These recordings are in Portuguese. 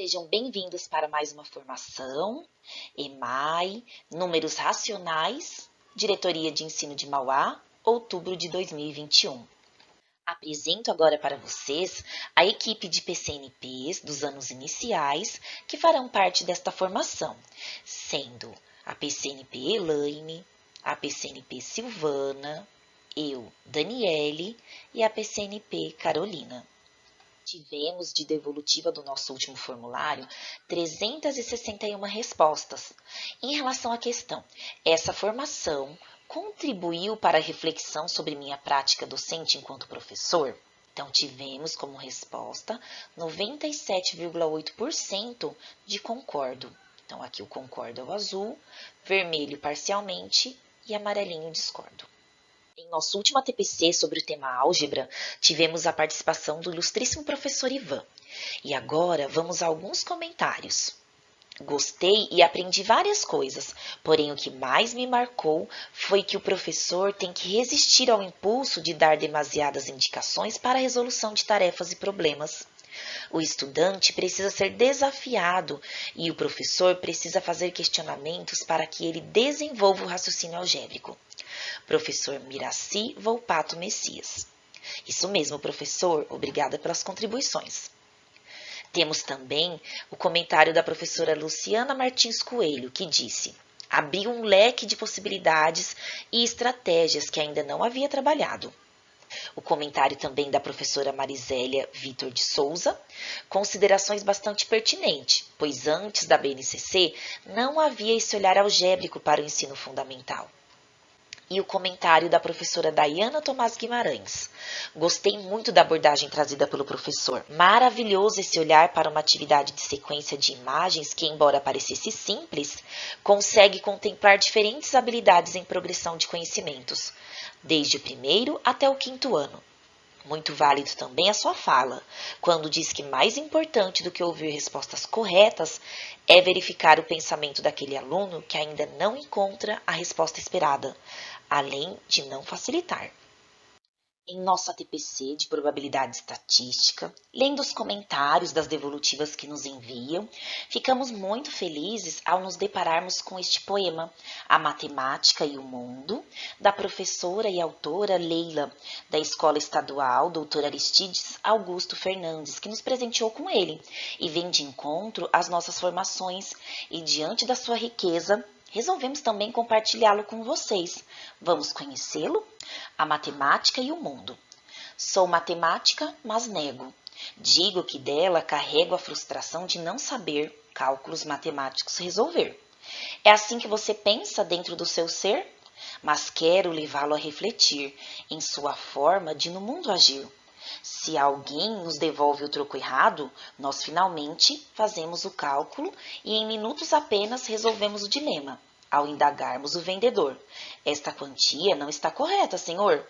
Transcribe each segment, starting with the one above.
Sejam bem-vindos para mais uma formação, EMAI, Números Racionais, Diretoria de Ensino de Mauá, outubro de 2021. Apresento agora para vocês a equipe de PCNPs dos anos iniciais que farão parte desta formação, sendo a PCNP Elaine, a PCNP Silvana, eu, Daniele, e a PCNP Carolina. Tivemos de devolutiva do nosso último formulário 361 respostas. Em relação à questão, essa formação contribuiu para a reflexão sobre minha prática docente enquanto professor? Então, tivemos como resposta 97,8% de concordo. Então, aqui o concordo é o azul, vermelho parcialmente e amarelinho discordo. Em nosso último ATPC sobre o tema álgebra, tivemos a participação do ilustríssimo professor Ivan. E agora vamos a alguns comentários. Gostei e aprendi várias coisas, porém o que mais me marcou foi que o professor tem que resistir ao impulso de dar demasiadas indicações para a resolução de tarefas e problemas. O estudante precisa ser desafiado e o professor precisa fazer questionamentos para que ele desenvolva o raciocínio algébrico. Professor Miraci Volpato Messias. Isso mesmo, professor. Obrigada pelas contribuições. Temos também o comentário da professora Luciana Martins Coelho, que disse: abriu um leque de possibilidades e estratégias que ainda não havia trabalhado. O comentário também da professora Marisélia Vitor de Souza, considerações bastante pertinentes, pois antes da BNCC não havia esse olhar algébrico para o ensino fundamental. E o comentário da professora Daiana Tomás Guimarães. Gostei muito da abordagem trazida pelo professor. Maravilhoso esse olhar para uma atividade de sequência de imagens que, embora parecesse simples, consegue contemplar diferentes habilidades em progressão de conhecimentos, desde o primeiro até o quinto ano. Muito válido também a sua fala, quando diz que mais importante do que ouvir respostas corretas é verificar o pensamento daquele aluno que ainda não encontra a resposta esperada, além de não facilitar. Em nosso ATPC de probabilidade estatística, lendo os comentários das devolutivas que nos enviam, ficamos muito felizes ao nos depararmos com este poema, A Matemática e o Mundo, da professora e autora Leila, da Escola Estadual Dr. Aristides Augusto Fernandes, que nos presenteou com ele, e vem de encontro às nossas formações, e diante da sua riqueza, resolvemos também compartilhá-lo com vocês. Vamos conhecê-lo? A Matemática e o Mundo. Sou matemática, mas nego. Digo que dela carrego a frustração de não saber cálculos matemáticos resolver. É assim que você pensa dentro do seu ser? Mas quero levá-lo a refletir em sua forma de no mundo agir. Se alguém nos devolve o troco errado, nós finalmente fazemos o cálculo e em minutos apenas resolvemos o dilema, ao indagarmos o vendedor. Esta quantia não está correta, senhor.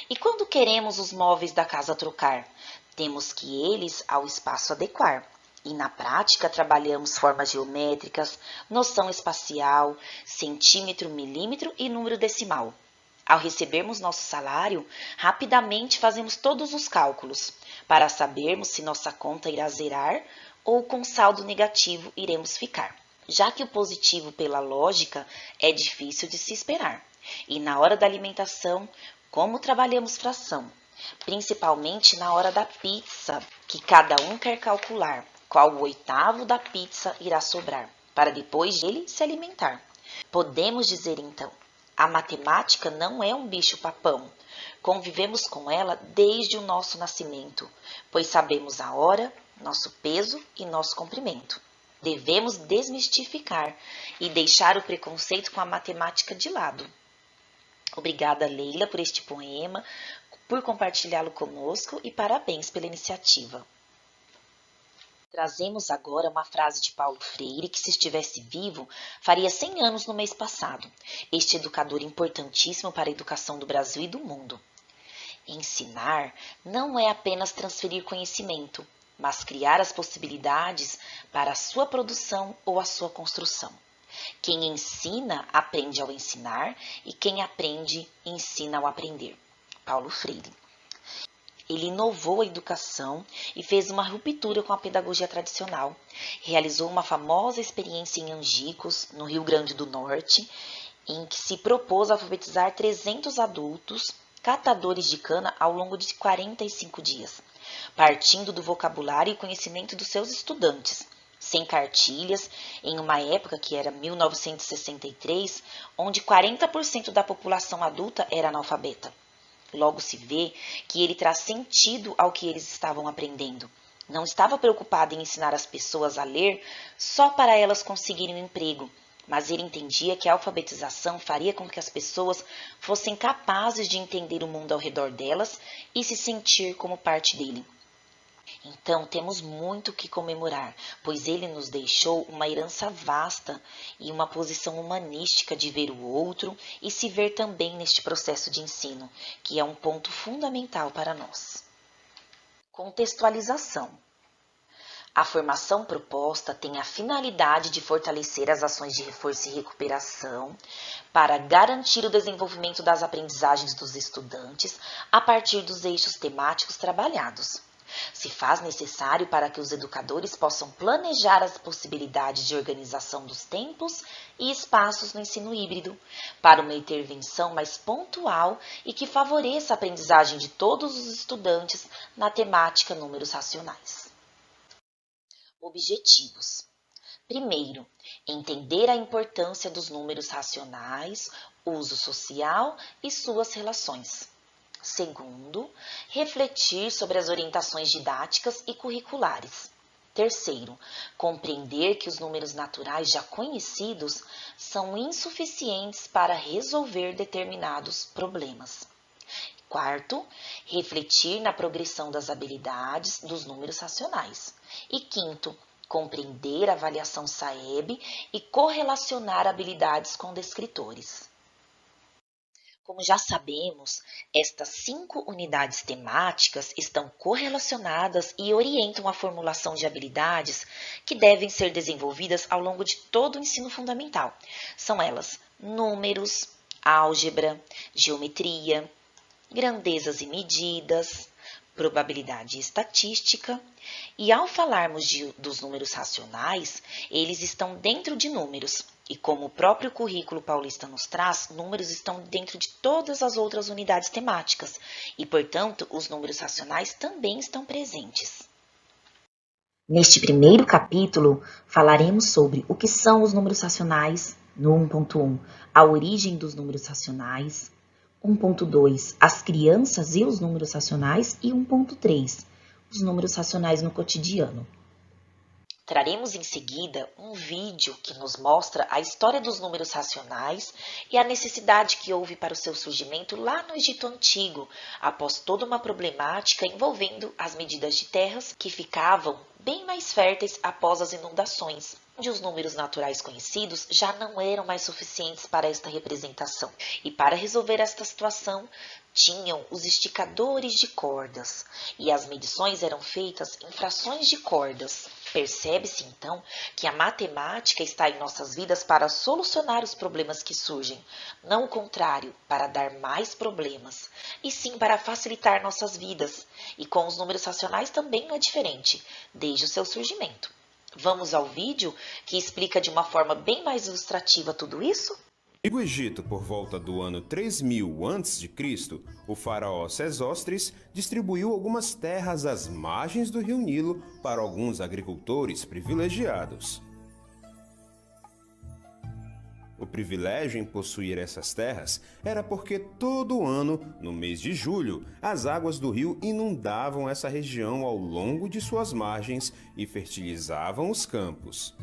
E quando queremos os móveis da casa trocar, temos que eles ao espaço adequar. E na prática trabalhamos formas geométricas, noção espacial, centímetro, milímetro e número decimal. Ao recebermos nosso salário, rapidamente fazemos todos os cálculos, para sabermos se nossa conta irá zerar ou com saldo negativo iremos ficar, já que o positivo pela lógica é difícil de se esperar. E na hora da alimentação, como trabalhamos fração? Principalmente na hora da pizza, que cada um quer calcular qual o oitavo da pizza irá sobrar, para depois dele se alimentar. Podemos dizer então, a matemática não é um bicho-papão. Convivemos com ela desde o nosso nascimento, pois sabemos a hora, nosso peso e nosso comprimento. Devemos desmistificar e deixar o preconceito com a matemática de lado. Obrigada, Leila, por este poema, por compartilhá-lo conosco e parabéns pela iniciativa. Trazemos agora uma frase de Paulo Freire que, se estivesse vivo, faria 100 anos no mês passado. Este educador importantíssimo para a educação do Brasil e do mundo. Ensinar não é apenas transferir conhecimento, mas criar as possibilidades para a sua produção ou a sua construção. Quem ensina, aprende ao ensinar, e quem aprende, ensina ao aprender. Paulo Freire. Ele inovou a educação e fez uma ruptura com a pedagogia tradicional. Realizou uma famosa experiência em Angicos, no Rio Grande do Norte, em que se propôs alfabetizar 300 adultos catadores de cana ao longo de 45 dias, partindo do vocabulário e conhecimento dos seus estudantes, sem cartilhas, em uma época que era 1963, onde 40% da população adulta era analfabeta. Logo se vê que ele traz sentido ao que eles estavam aprendendo. Não estava preocupado em ensinar as pessoas a ler só para elas conseguirem um emprego, mas ele entendia que a alfabetização faria com que as pessoas fossem capazes de entender o mundo ao redor delas e se sentir como parte dele. Então, temos muito que comemorar, pois ele nos deixou uma herança vasta e uma posição humanística de ver o outro e se ver também neste processo de ensino, que é um ponto fundamental para nós. Contextualização. A formação proposta tem a finalidade de fortalecer as ações de reforço e recuperação para garantir o desenvolvimento das aprendizagens dos estudantes a partir dos eixos temáticos trabalhados. Se faz necessário para que os educadores possam planejar as possibilidades de organização dos tempos e espaços no ensino híbrido, para uma intervenção mais pontual e que favoreça a aprendizagem de todos os estudantes na temática números racionais. Objetivos. Primeiro, entender a importância dos números racionais, uso social e suas relações. Segundo, refletir sobre as orientações didáticas e curriculares. Terceiro, compreender que os números naturais já conhecidos são insuficientes para resolver determinados problemas. Quarto, refletir na progressão das habilidades dos números racionais. E quinto, compreender a avaliação SAEB e correlacionar habilidades com descritores. Como já sabemos, estas 5 unidades temáticas estão correlacionadas e orientam a formulação de habilidades que devem ser desenvolvidas ao longo de todo o ensino fundamental. São elas números, álgebra, geometria, grandezas e medidas, probabilidade e estatística. E ao falarmos dos números racionais, eles estão dentro de números. E como o próprio currículo paulista nos traz, números estão dentro de todas as outras unidades temáticas. E, portanto, os números racionais também estão presentes. Neste primeiro capítulo, falaremos sobre o que são os números racionais, no 1.1, a origem dos números racionais, 1.2, as crianças e os números racionais e 1.3, os números racionais no cotidiano. Traremos em seguida um vídeo que nos mostra a história dos números racionais e a necessidade que houve para o seu surgimento lá no Egito Antigo, após toda uma problemática envolvendo as medidas de terras que ficavam bem mais férteis após as inundações, onde os números naturais conhecidos já não eram mais suficientes para esta representação. E para resolver esta situação, tinham os esticadores de cordas, e as medições eram feitas em frações de cordas. Percebe-se, então, que a matemática está em nossas vidas para solucionar os problemas que surgem, não o contrário, para dar mais problemas, e sim para facilitar nossas vidas. E com os números racionais também não é diferente, desde o seu surgimento. Vamos ao vídeo que explica de uma forma bem mais ilustrativa tudo isso? No Egito, por volta do ano 3000 a.C., o faraó Sesostris distribuiu algumas terras às margens do rio Nilo para alguns agricultores privilegiados. O privilégio em possuir essas terras era porque todo ano, no mês de julho, as águas do rio inundavam essa região ao longo de suas margens e fertilizavam os campos.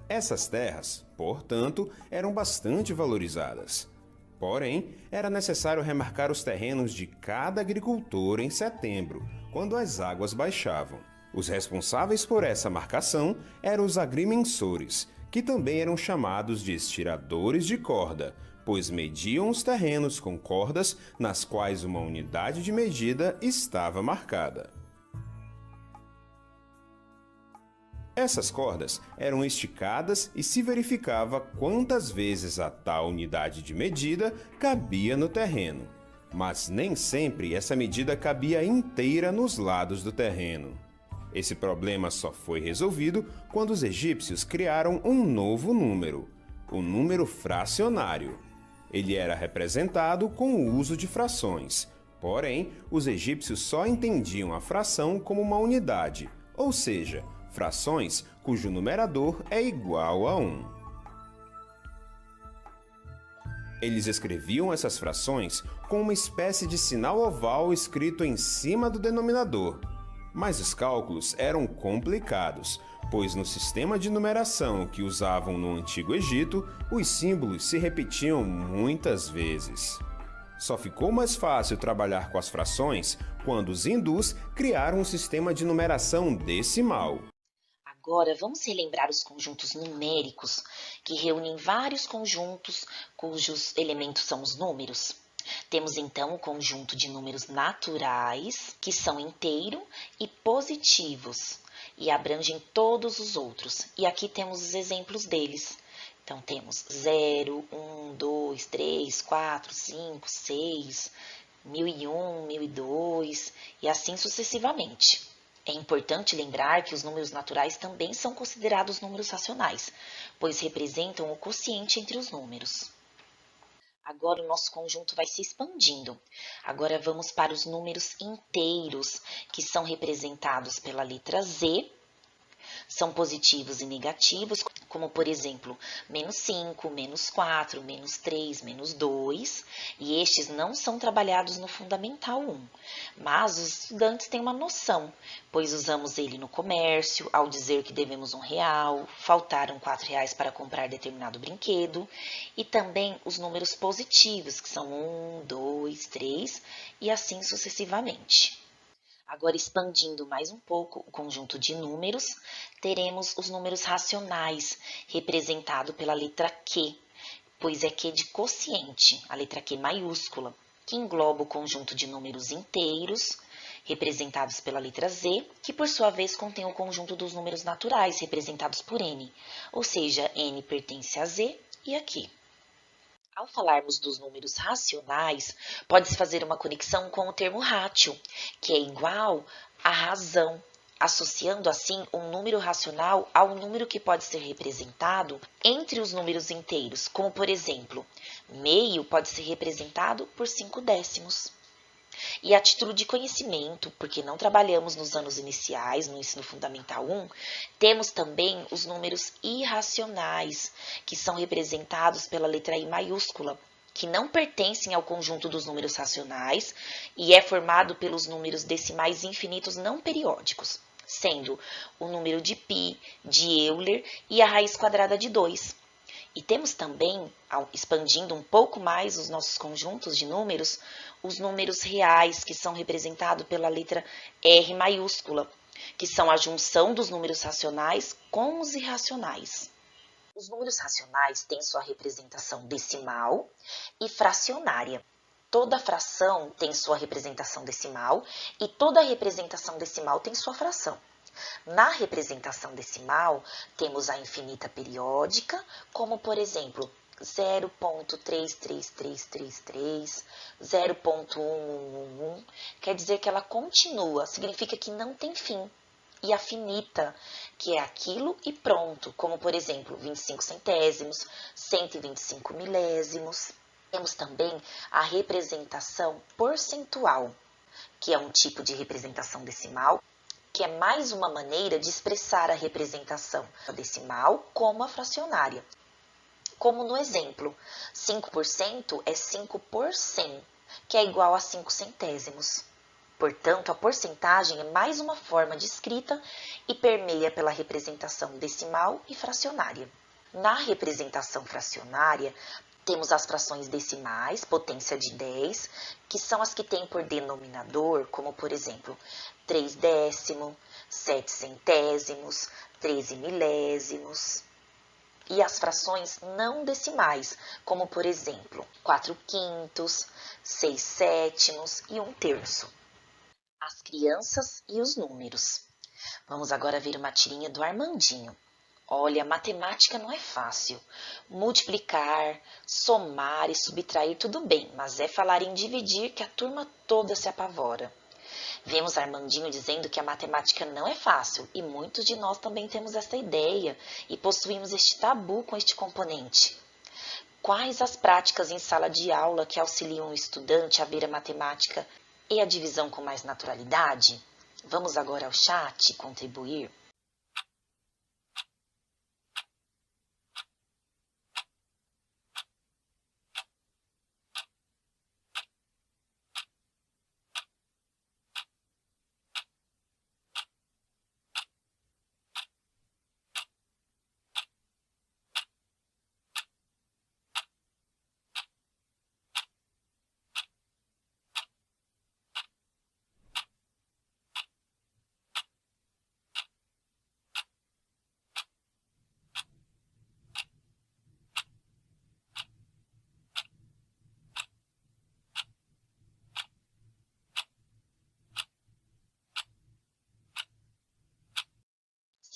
Essas terras, portanto, eram bastante valorizadas. Porém, era necessário remarcar os terrenos de cada agricultor em setembro, quando as águas baixavam. Os responsáveis por essa marcação eram os agrimensores, que também eram chamados de estiradores de corda, pois mediam os terrenos com cordas nas quais uma unidade de medida estava marcada. Essas cordas eram esticadas e se verificava quantas vezes a tal unidade de medida cabia no terreno. mas nem sempre essa medida cabia inteira nos lados do terreno. Esse problema só foi resolvido quando os egípcios criaram um novo número, o número fracionário. Ele era representado com o uso de frações, porém, os egípcios só entendiam a fração como uma unidade, ou seja, frações cujo numerador é igual a 1. Eles escreviam essas frações com uma espécie de sinal oval escrito em cima do denominador. Mas os cálculos eram complicados, pois no sistema de numeração que usavam no Antigo Egito, os símbolos se repetiam muitas vezes. Só ficou mais fácil trabalhar com as frações quando os hindus criaram um sistema de numeração decimal. Agora vamos relembrar os conjuntos numéricos, que reúnem vários conjuntos cujos elementos são os números. Temos então o conjunto de números naturais, que são inteiro e positivos, e abrangem todos os outros. E aqui temos os exemplos deles. Então temos 0, 1, 2, 3, 4, 5, 6, 1001, 1002 e assim sucessivamente. É importante lembrar que os números naturais também são considerados números racionais, pois representam o quociente entre os números. Agora o nosso conjunto vai se expandindo. Agora vamos para os números inteiros, que são representados pela letra Z. São positivos e negativos, como por exemplo, -5, -4, -3, -2, e estes não são trabalhados no Fundamental 1, mas os estudantes têm uma noção, pois usamos ele no comércio, ao dizer que devemos R$1, faltaram R$4 para comprar determinado brinquedo, e também os números positivos, que são 1, 2, 3, e assim sucessivamente. Agora, expandindo mais um pouco o conjunto de números, teremos os números racionais, representado pela letra Q, pois é Q de quociente, a letra Q maiúscula, que engloba o conjunto de números inteiros, representados pela letra Z, que por sua vez contém o conjunto dos números naturais, representados por N, ou seja, N pertence a Z e a Q. Ao falarmos dos números racionais, pode-se fazer uma conexão com o termo ratio, que é igual à razão, associando assim um número racional ao número que pode ser representado entre os números inteiros, como por exemplo, meio pode ser representado por 5/10. E a título de conhecimento, porque não trabalhamos nos anos iniciais, no ensino fundamental 1, temos também os números irracionais, que são representados pela letra I maiúscula, que não pertencem ao conjunto dos números racionais e é formado pelos números decimais infinitos não periódicos, sendo o número de π, de Euler e a raiz quadrada de 2. E temos também, expandindo um pouco mais os nossos conjuntos de números, os números reais, que são representados pela letra R maiúscula, que são a junção dos números racionais com os irracionais. Os números racionais têm sua representação decimal e fracionária. Toda fração tem sua representação decimal e toda representação decimal tem sua fração. Na representação decimal, temos a infinita periódica, como por exemplo, 0.33333, 0.1111, quer dizer que ela continua, significa que não tem fim. E a finita, que é aquilo e pronto, como por exemplo, 25 centésimos, 125 milésimos. Temos também a representação percentual, que é um tipo de representação decimal, que é mais uma maneira de expressar a representação decimal como a fracionária. Como no exemplo, 5% é 5 por 100, que é igual a 5 centésimos. Portanto, a porcentagem é mais uma forma de escrita e permeia pela representação decimal e fracionária. Na representação fracionária, temos as frações decimais, potência de 10, que são as que têm por denominador, como por exemplo, 3/10, 7 centésimos, 13 milésimos. E as frações não decimais, como por exemplo, 4/5, 6/7 e 1/3. As crianças e os números. Vamos agora ver uma tirinha do Armandinho. Olha, matemática não é fácil. Multiplicar, somar e subtrair tudo bem, mas é falar em dividir que a turma toda se apavora. Vemos Armandinho dizendo que a matemática não é fácil e muitos de nós também temos essa ideia e possuímos este tabu com este componente. Quais as práticas em sala de aula que auxiliam o estudante a ver a matemática e a divisão com mais naturalidade? Vamos agora ao chat contribuir.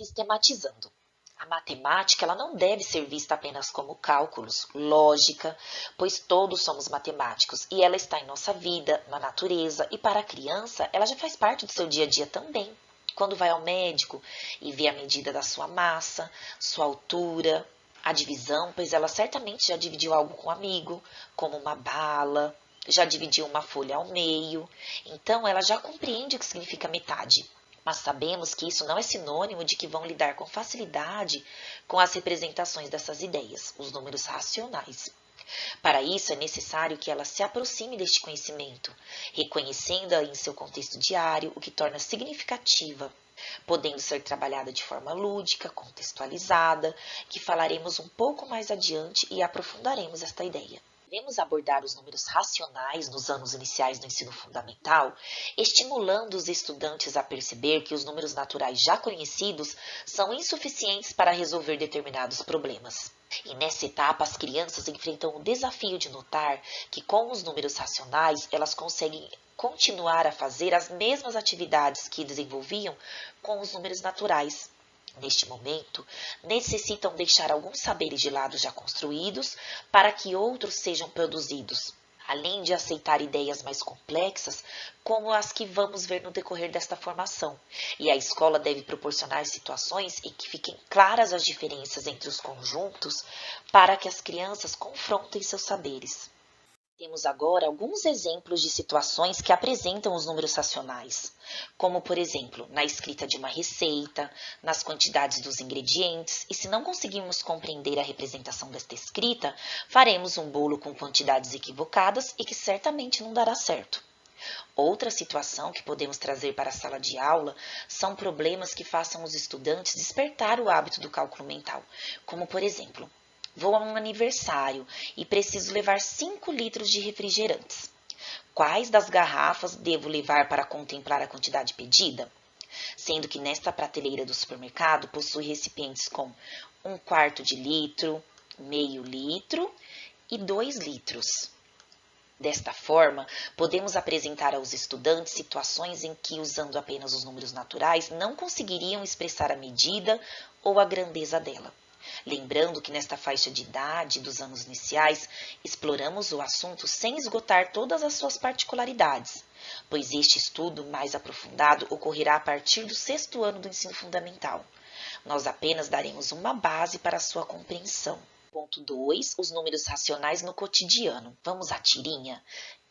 Sistematizando. A matemática ela não deve ser vista apenas como cálculos, lógica, pois todos somos matemáticos e ela está em nossa vida, na natureza e para a criança ela já faz parte do seu dia a dia também. Quando vai ao médico e vê a medida da sua massa, sua altura, a divisão, pois ela certamente já dividiu algo com um amigo, como uma bala, já dividiu uma folha ao meio, então ela já compreende o que significa metade. Mas sabemos que isso não é sinônimo de que vão lidar com facilidade com as representações dessas ideias, os números racionais. Para isso, é necessário que ela se aproxime deste conhecimento, reconhecendo-a em seu contexto diário, o que torna significativa, podendo ser trabalhada de forma lúdica, contextualizada, que falaremos um pouco mais adiante e aprofundaremos esta ideia. Devemos abordar os números racionais nos anos iniciais do ensino fundamental, estimulando os estudantes a perceber que os números naturais já conhecidos são insuficientes para resolver determinados problemas. E nessa etapa, as crianças enfrentam o desafio de notar que com os números racionais elas conseguem continuar a fazer as mesmas atividades que desenvolviam com os números naturais. Neste momento, necessitam deixar alguns saberes de lado já construídos para que outros sejam produzidos, além de aceitar ideias mais complexas, como as que vamos ver no decorrer desta formação. E a escola deve proporcionar situações em que fiquem claras as diferenças entre os conjuntos para que as crianças confrontem seus saberes. Temos agora alguns exemplos de situações que apresentam os números racionais, como, por exemplo, na escrita de uma receita, nas quantidades dos ingredientes, e se não conseguirmos compreender a representação desta escrita, faremos um bolo com quantidades equivocadas e que certamente não dará certo. Outra situação que podemos trazer para a sala de aula são problemas que façam os estudantes despertar o hábito do cálculo mental, como, por exemplo, vou a um aniversário e preciso levar 5 litros de refrigerantes. Quais das garrafas devo levar para contemplar a quantidade pedida? Sendo que nesta prateleira do supermercado possui recipientes com 1/4 de litro, meio litro e 2 litros. Desta forma, podemos apresentar aos estudantes situações em que, usando apenas os números naturais, não conseguiriam expressar a medida ou a grandeza dela. Lembrando que nesta faixa de idade dos anos iniciais, exploramos o assunto sem esgotar todas as suas particularidades, pois este estudo mais aprofundado ocorrerá a partir do 6º ano do ensino fundamental. Nós apenas daremos uma base para a sua compreensão. Ponto 2. Os números racionais no cotidiano. Vamos à tirinha?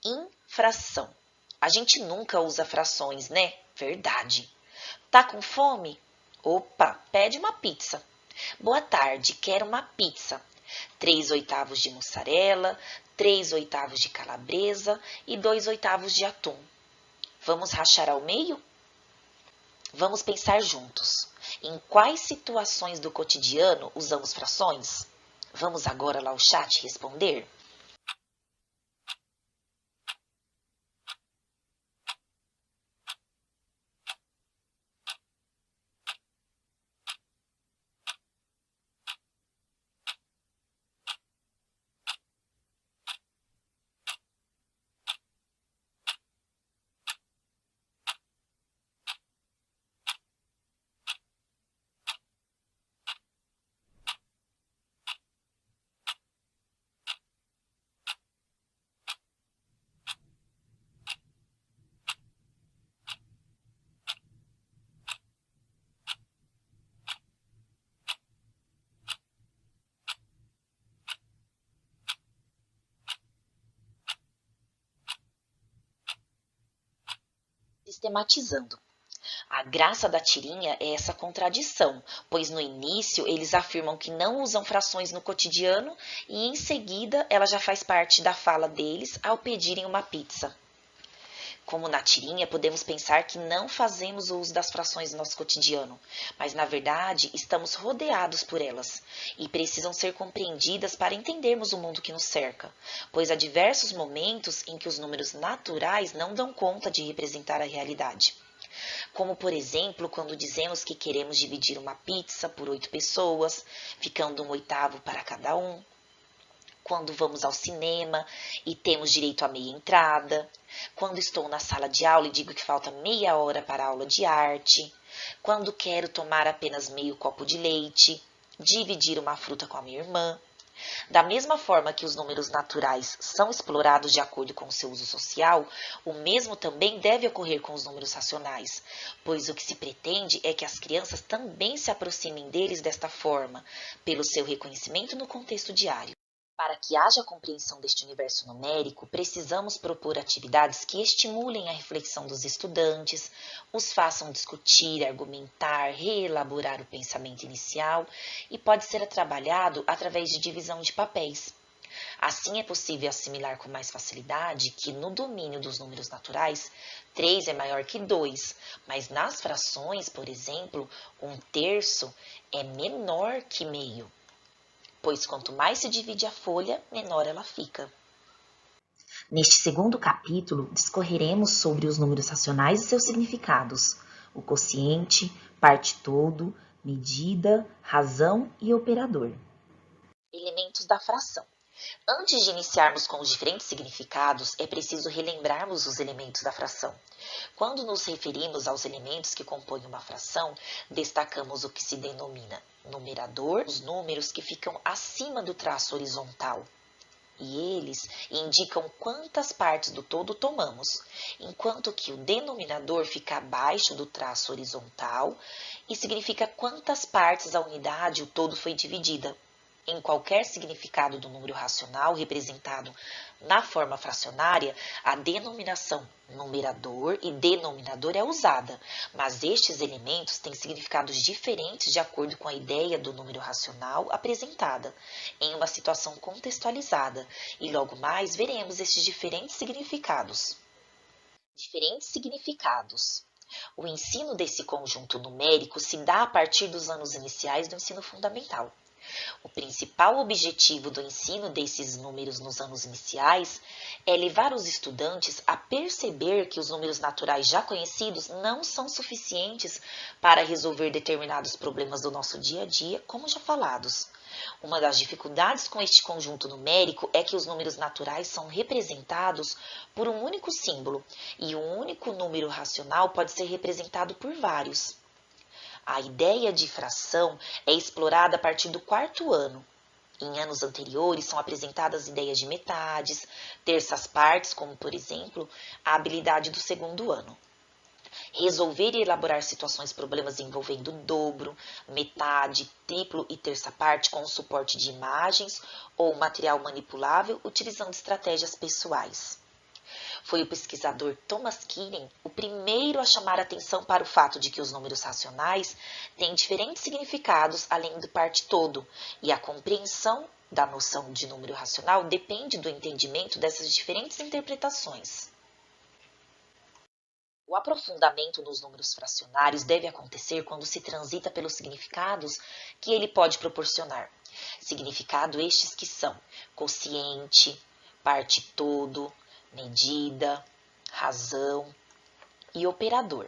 Infração. A gente nunca usa frações, né? Verdade. Tá com fome? Opa, pede uma pizza. Boa tarde, quero uma pizza. 3/8 de mussarela, 3/8 de calabresa e 2/8 de atum. Vamos rachar ao meio? Vamos pensar juntos. Em quais situações do cotidiano usamos frações? Vamos agora lá ao chat responder? Sistematizando. A graça da tirinha é essa contradição, pois no início eles afirmam que não usam frações no cotidiano e em seguida ela já faz parte da fala deles ao pedirem uma pizza. Como na tirinha, podemos pensar que não fazemos uso das frações no nosso cotidiano, mas na verdade estamos rodeados por elas e precisam ser compreendidas para entendermos o mundo que nos cerca, pois há diversos momentos em que os números naturais não dão conta de representar a realidade. Como, por exemplo, quando dizemos que queremos dividir uma pizza por 8 pessoas, ficando 1/8 para cada um. Quando vamos ao cinema e temos direito a meia entrada. Quando estou na sala de aula e digo que falta meia hora para a aula de arte. Quando quero tomar apenas meio copo de leite. Dividir uma fruta com a minha irmã. Da mesma forma que os números naturais são explorados de acordo com o seu uso social, o mesmo também deve ocorrer com os números racionais, pois o que se pretende é que as crianças também se aproximem deles desta forma, pelo seu reconhecimento no contexto diário. Para que haja compreensão deste universo numérico, precisamos propor atividades que estimulem a reflexão dos estudantes, os façam discutir, argumentar, reelaborar o pensamento inicial e pode ser trabalhado através de divisão de papéis. Assim é possível assimilar com mais facilidade que no domínio dos números naturais, 3 é maior que 2, mas nas frações, por exemplo, 1/3 é menor que meio. Pois quanto mais se divide a folha, menor ela fica. Neste segundo capítulo, discorreremos sobre os números racionais e seus significados, o quociente, parte todo, medida, razão e operador. Elementos da fração. Antes de iniciarmos com os diferentes significados, é preciso relembrarmos os elementos da fração. Quando nos referimos aos elementos que compõem uma fração, destacamos o que se denomina numerador, os números que ficam acima do traço horizontal. E eles indicam quantas partes do todo tomamos, enquanto que o denominador fica abaixo do traço horizontal e significa quantas partes a unidade, o todo, foi dividida. Em qualquer significado do número racional representado na forma fracionária, a denominação numerador e denominador é usada, mas estes elementos têm significados diferentes de acordo com a ideia do número racional apresentada, em uma situação contextualizada, e logo mais veremos estes diferentes significados. Diferentes significados. O ensino desse conjunto numérico se dá a partir dos anos iniciais do ensino fundamental. O principal objetivo do ensino desses números nos anos iniciais é levar os estudantes a perceber que os números naturais já conhecidos não são suficientes para resolver determinados problemas do nosso dia a dia, como já falados. Uma das dificuldades com este conjunto numérico é que os números naturais são representados por um único símbolo e um único número racional pode ser representado por vários. A ideia de fração é explorada a partir do 4º ano. Em anos anteriores são apresentadas ideias de metades, terças partes, como por exemplo a habilidade do 2º ano. Resolver e elaborar problemas envolvendo dobro, metade, triplo e terça parte com o suporte de imagens ou material manipulável utilizando estratégias pessoais. Foi o pesquisador Thomas Keeling o primeiro a chamar a atenção para o fato de que os números racionais têm diferentes significados além do parte todo, e a compreensão da noção de número racional depende do entendimento dessas diferentes interpretações. O aprofundamento nos números fracionários deve acontecer quando se transita pelos significados que ele pode proporcionar. Significado estes que são quociente, parte todo, medida, razão e operador.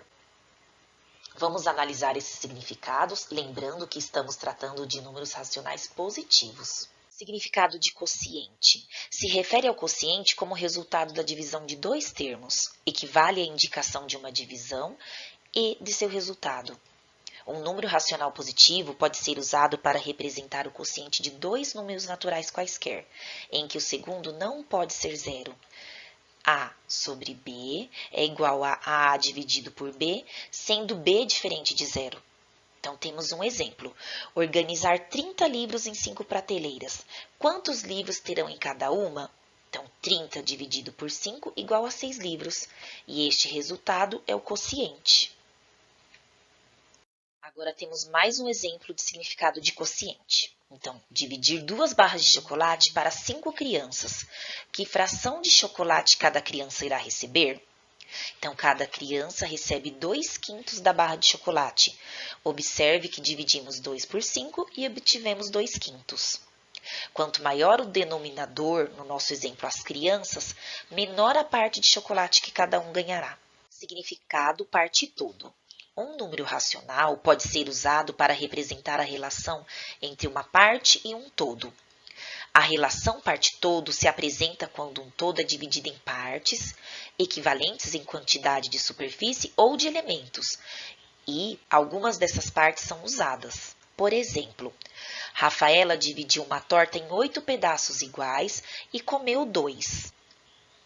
Vamos analisar esses significados, lembrando que estamos tratando de números racionais positivos. Significado de quociente. Se refere ao quociente como resultado da divisão de 2 termos, equivale à indicação de uma divisão e de seu resultado. Um número racional positivo pode ser usado para representar o quociente de 2 números naturais quaisquer, em que o segundo não pode ser zero. A sobre B é igual a A dividido por B, sendo B diferente de zero. Então, temos um exemplo. Organizar 30 livros em 5 prateleiras. Quantos livros terão em cada uma? Então, 30 dividido por 5 igual a 6 livros. E este resultado é o quociente. Agora temos mais um exemplo de significado de quociente. Então, dividir 2 barras de chocolate para 5 crianças. Que fração de chocolate cada criança irá receber? Então, cada criança recebe 2/5 da barra de chocolate. Observe que dividimos 2 por 5 e obtivemos 2/5. Quanto maior o denominador, no nosso exemplo as crianças, menor a parte de chocolate que cada um ganhará. Significado parte todo. Um número racional pode ser usado para representar a relação entre uma parte e um todo. A relação parte-todo se apresenta quando um todo é dividido em partes, equivalentes em quantidade de superfície ou de elementos, e algumas dessas partes são usadas. Por exemplo, Rafaela dividiu uma torta em 8 pedaços iguais e comeu 2.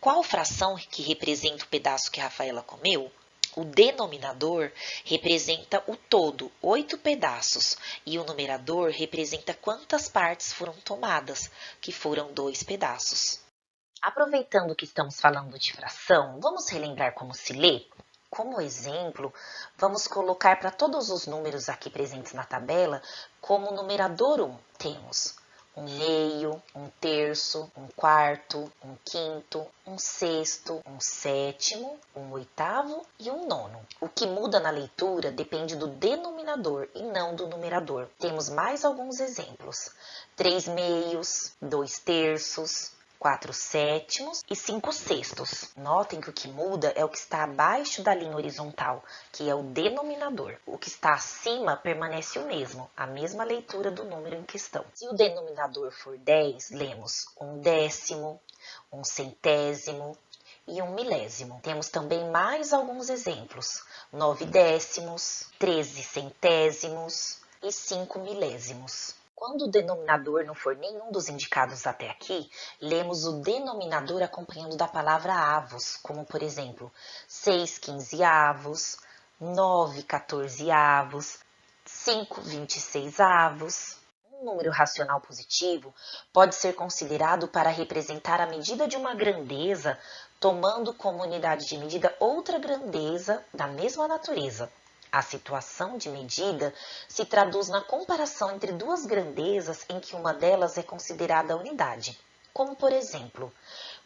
Qual fração que representa o pedaço que Rafaela comeu? O denominador representa o todo, 8 pedaços, e o numerador representa quantas partes foram tomadas, que foram 2 pedaços. Aproveitando que estamos falando de fração, vamos relembrar como se lê? Como exemplo, vamos colocar para todos os números aqui presentes na tabela, como numerador 1, temos 1/2, 1/3, 1/4, 1/5, 1/6, 1/7, 1/8 e 1/9. O que muda na leitura depende do denominador e não do numerador. Temos mais alguns exemplos: 3/2, 2/3, 4/7 e 5/6. Notem que o que muda é o que está abaixo da linha horizontal, que é o denominador. O que está acima permanece o mesmo, a mesma leitura do número em questão. Se o denominador for 10, lemos 1/10, 1/100 e 1/1000. Temos também mais alguns exemplos: 9/10, 13/100 e 5/1000. Quando o denominador não for nenhum dos indicados até aqui, lemos o denominador acompanhando da palavra avos, como por exemplo, 6/15, 9/14, 5/26. Um número racional positivo pode ser considerado para representar a medida de uma grandeza, tomando como unidade de medida outra grandeza da mesma natureza. A situação de medida se traduz na comparação entre duas grandezas em que uma delas é considerada a unidade. Como, por exemplo,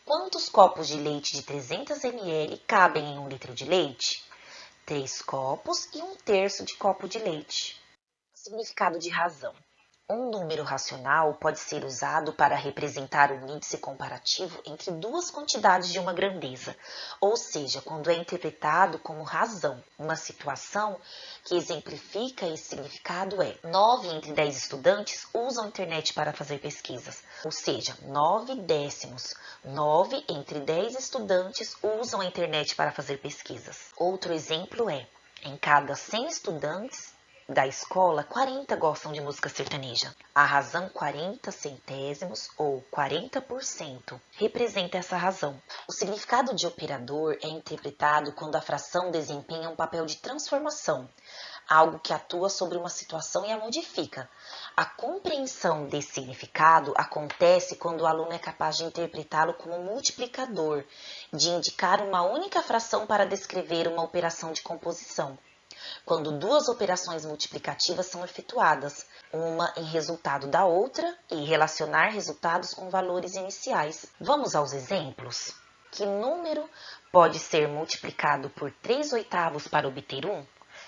quantos copos de leite de 300 ml cabem em 1 litro de leite? 3 copos e 1/3 de copo de leite. Significado de razão. Um número racional pode ser usado para representar um índice comparativo entre duas quantidades de uma grandeza, ou seja, quando é interpretado como razão. Uma situação que exemplifica esse significado é: 9 entre 10 estudantes usam a internet para fazer pesquisas, ou seja, 9/10. 9 entre 10 estudantes usam a internet para fazer pesquisas. Outro exemplo é: em cada 100 estudantes da escola, 40 gostam de música sertaneja. A razão 40 centésimos ou 40% representa essa razão. O significado de operador é interpretado quando a fração desempenha um papel de transformação, algo que atua sobre uma situação e a modifica. A compreensão desse significado acontece quando o aluno é capaz de interpretá-lo como multiplicador, de indicar uma única fração para descrever uma operação de composição. Quando duas operações multiplicativas são efetuadas, uma em resultado da outra, e relacionar resultados com valores iniciais. Vamos aos exemplos? Que número pode ser multiplicado por 3/8 para obter 1?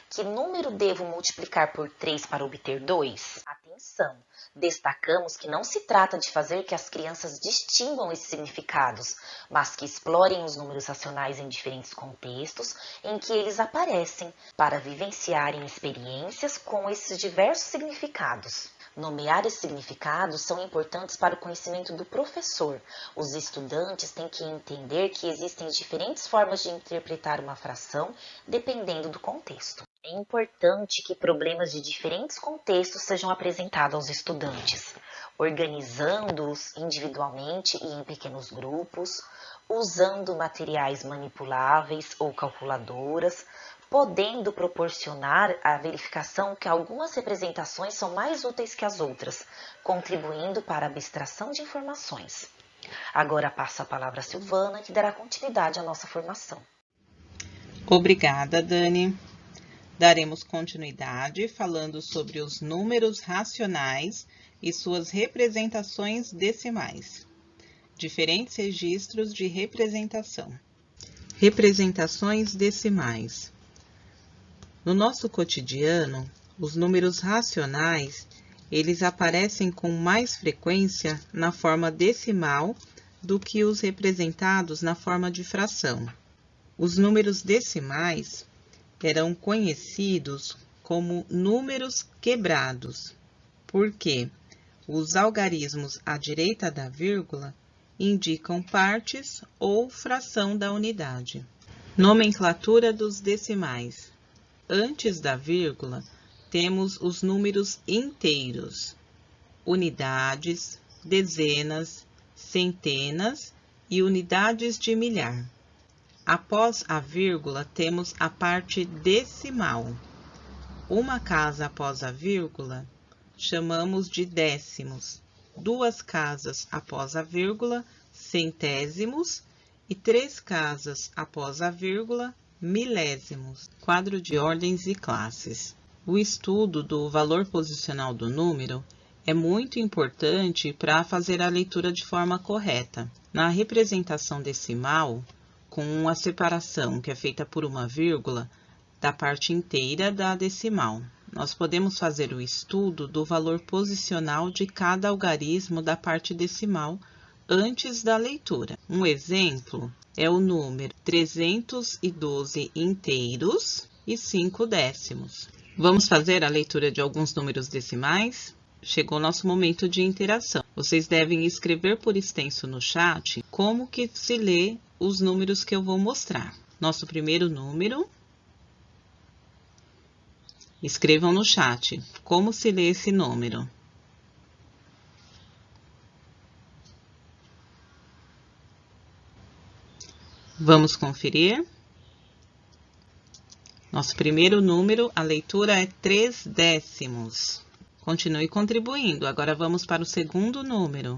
Que número devo multiplicar por 3 para obter 2? Atenção! Destacamos que não se trata de fazer que as crianças distinguam esses significados, mas que explorem os números racionais em diferentes contextos em que eles aparecem, para vivenciarem experiências com esses diversos significados. Nomear esses significados são importantes para o conhecimento do professor. Os estudantes têm que entender que existem diferentes formas de interpretar uma fração, dependendo do contexto. É importante que problemas de diferentes contextos sejam apresentados aos estudantes, organizando-os individualmente e em pequenos grupos, usando materiais manipuláveis ou calculadoras, podendo proporcionar a verificação que algumas representações são mais úteis que as outras, contribuindo para a abstração de informações. Agora passo a palavra a Silvana, que dará continuidade à nossa formação. Obrigada, Dani. Daremos continuidade falando sobre os números racionais e suas representações decimais. Diferentes registros de representação. Representações decimais. No nosso cotidiano, os números racionais, eles aparecem com mais frequência na forma decimal do que os representados na forma de fração. Os números decimais eram conhecidos como números quebrados, porque os algarismos à direita da vírgula indicam partes ou fração da unidade. Nomenclatura dos decimais. Antes da vírgula, temos os números inteiros, unidades, dezenas, centenas e unidades de milhar. Após a vírgula, temos a parte decimal. Uma casa após a vírgula, chamamos de décimos. 2 casas após a vírgula, centésimos. E 3 casas após a vírgula, milésimos. Quadro de ordens e classes. O estudo do valor posicional do número é muito importante para fazer a leitura de forma correta. Na representação decimal, com a separação que é feita por uma vírgula da parte inteira da decimal, nós podemos fazer o estudo do valor posicional de cada algarismo da parte decimal antes da leitura. Um exemplo é o número 312 inteiros e 5 décimos. Vamos fazer a leitura de alguns números decimais? Chegou o nosso momento de interação. Vocês devem escrever por extenso no chat como que se lê os números que eu vou mostrar. Nosso primeiro número. Escrevam no chat como se lê esse número. Vamos conferir. Nosso primeiro número, a leitura é 3 décimos. Continue contribuindo. Agora vamos para o segundo número.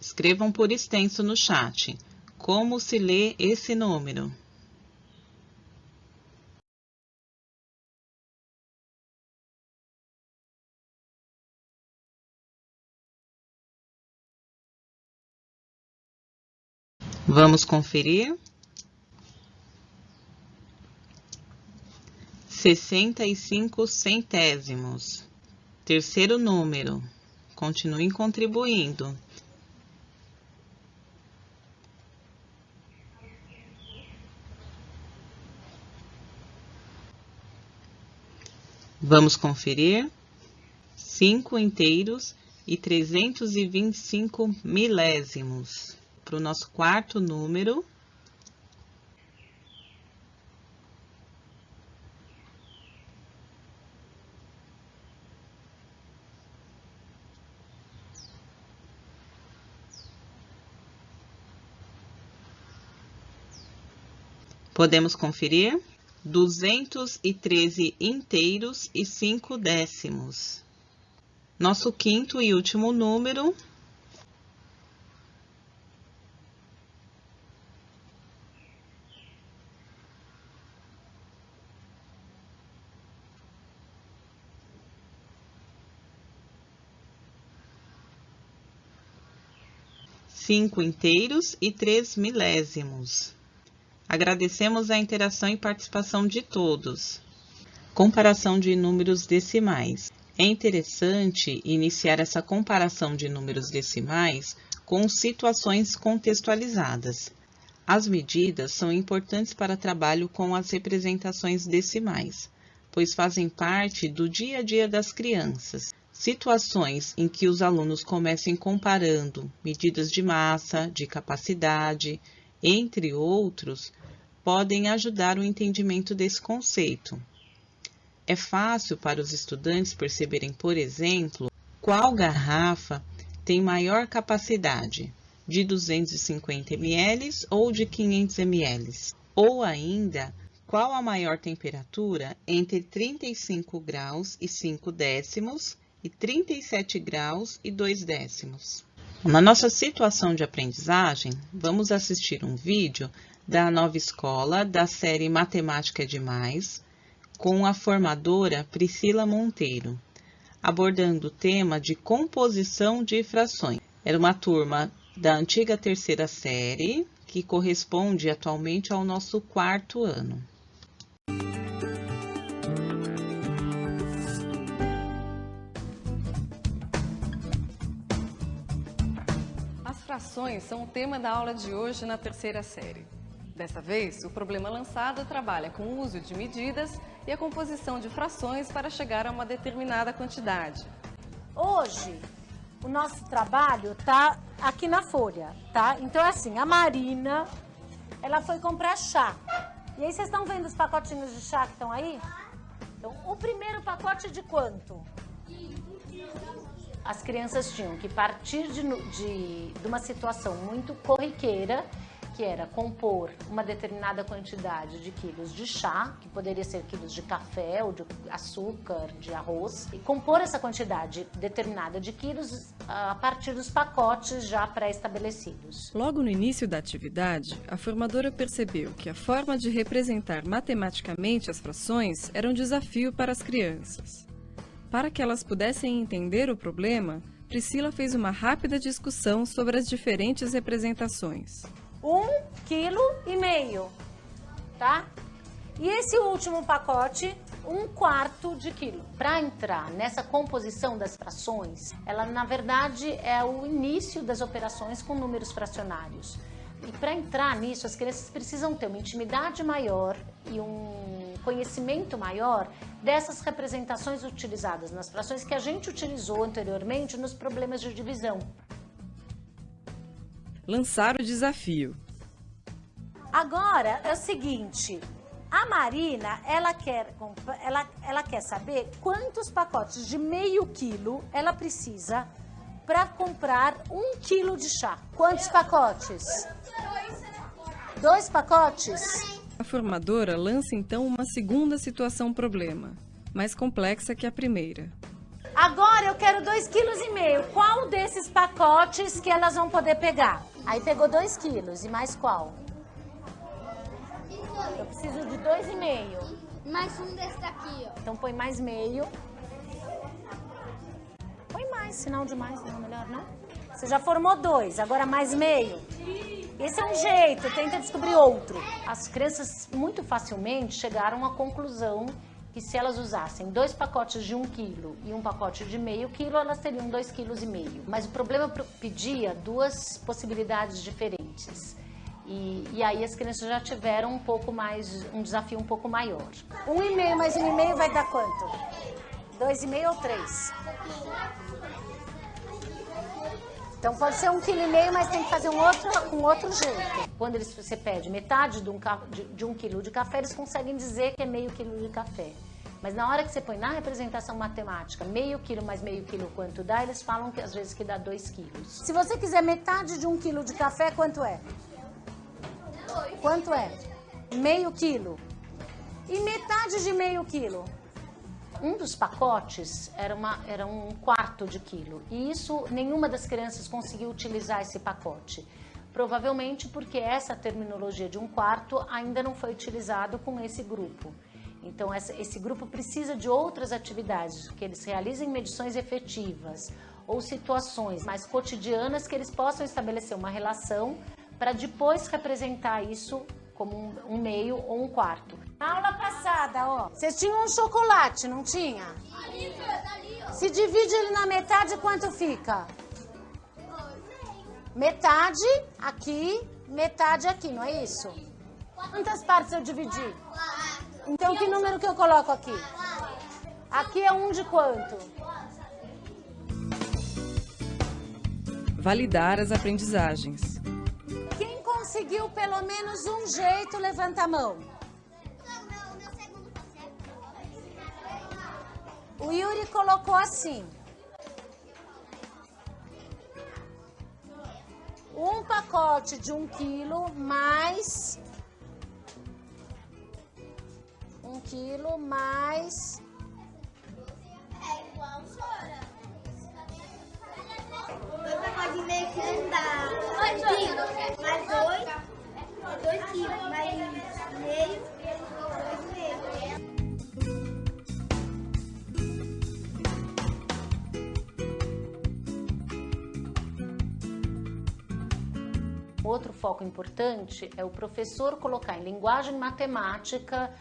Escrevam por extenso no chat como se lê esse número. Vamos conferir. 65 centésimos. Terceiro número. Continuem contribuindo. Vamos conferir. 5 inteiros e 325 milésimos. Para o nosso quarto número. Podemos conferir 213 inteiros e 5 décimos. Nosso quinto e último número. Cinco inteiros e 3 milésimos. Agradecemos a interação e participação de todos. Comparação de números decimais. É interessante iniciar essa comparação de números decimais com situações contextualizadas. As medidas são importantes para trabalho com as representações decimais, pois fazem parte do dia a dia das crianças. Situações em que os alunos comecem comparando medidas de massa, de capacidade, entre outros, podem ajudar o entendimento desse conceito. É fácil para os estudantes perceberem, por exemplo, qual garrafa tem maior capacidade, de 250 ml ou de 500 ml, ou ainda, qual a maior temperatura entre 35 graus e 5 décimos e 37 graus e 2 décimos. Na nossa situação de aprendizagem, vamos assistir um vídeo da nova escola da série Matemática é Demais, com a formadora Priscila Monteiro, abordando o tema de composição de frações. Era uma turma da antiga terceira série, que corresponde atualmente ao nosso 4º ano. As frações são o tema da aula de hoje na terceira série. Dessa vez, o problema lançado trabalha com o uso de medidas e a composição de frações para chegar a uma determinada quantidade. Hoje, o nosso trabalho tá aqui na folha, tá? Então é assim, a Marina, ela foi comprar chá. E aí vocês estão vendo os pacotinhos de chá que estão aí? Então, o primeiro pacote de quanto? As crianças tinham que partir de uma situação muito corriqueira, que era compor uma determinada quantidade de quilos de chá, que poderia ser quilos de café ou de açúcar, de arroz, e compor essa quantidade determinada de quilos a partir dos pacotes já pré-estabelecidos. Logo no início da atividade, a formadora percebeu que a forma de representar matematicamente as frações era um desafio para as crianças. Para que elas pudessem entender o problema, Priscila fez uma rápida discussão sobre as diferentes representações. 1,5 kg, tá? E esse último pacote, 1/4 de quilo. Para entrar nessa composição das frações, ela na verdade é o início das operações com números fracionários. E para entrar nisso, as crianças precisam ter uma intimidade maior e um conhecimento maior dessas representações utilizadas nas frações que a gente utilizou anteriormente nos problemas de divisão. Lançar o desafio. Agora é o seguinte, a Marina, ela quer saber quantos pacotes de meio quilo ela precisa para comprar 1 quilo de chá. Quantos pacotes? 2 pacotes? A formadora lança então uma segunda situação-problema, mais complexa que a primeira. Agora eu quero 2,5 kg. Qual desses pacotes que elas vão poder pegar? Aí pegou 2 quilos. E mais qual? Eu preciso de 2,5. Mais um desse daqui, ó. Então põe mais meio. Põe mais, sinal de mais, não, melhor não? Você já formou 2, agora mais meio. Esse é um jeito, tenta descobrir outro. As crianças muito facilmente chegaram à conclusão que se elas usassem 2 pacotes de 1 quilo e um pacote de meio quilo, elas teriam 2,5 kg. Mas o problema pedia 2 possibilidades diferentes. E aí as crianças já tiveram um desafio um pouco maior. 1,5 mais 1,5 vai dar quanto? 2,5 ou 3? Então pode ser 1,5 kg, mas tem que fazer com outro jeito. Quando você pede metade de 1 quilo de café, eles conseguem dizer que é meio quilo de café. Mas na hora que você põe na representação matemática, meio quilo mais meio quilo quanto dá, eles falam que às vezes que dá 2 quilos. Se você quiser metade de 1 quilo de café, quanto é? Quanto é? Meio quilo. E metade de meio quilo? Um dos pacotes era 1/4 de quilo. E isso, nenhuma das crianças conseguiu utilizar esse pacote. Provavelmente porque essa terminologia de 1/4 ainda não foi utilizado com esse grupo. Então, esse grupo precisa de outras atividades, que eles realizem medições efetivas ou situações mais cotidianas que eles possam estabelecer uma relação para depois representar isso como um meio ou 1/4. Na aula passada, ó, vocês tinham um chocolate, não tinha? Se divide ele na metade, quanto fica? Metade aqui, metade aqui, não é isso? Quantas partes eu dividi? Então, que número que eu coloco aqui? Aqui é 1 de quanto? Validar as aprendizagens. Quem conseguiu pelo menos um jeito, levanta a mão. O Yuri colocou assim. Um pacote de 1 quilo mais 1 quilo mais... É igual, senhora. 2 pacotes de meio quilo dá 2 quilos. Mais 2 quilos. Mais meio, 2,5. Outro foco importante é o professor colocar em linguagem matemática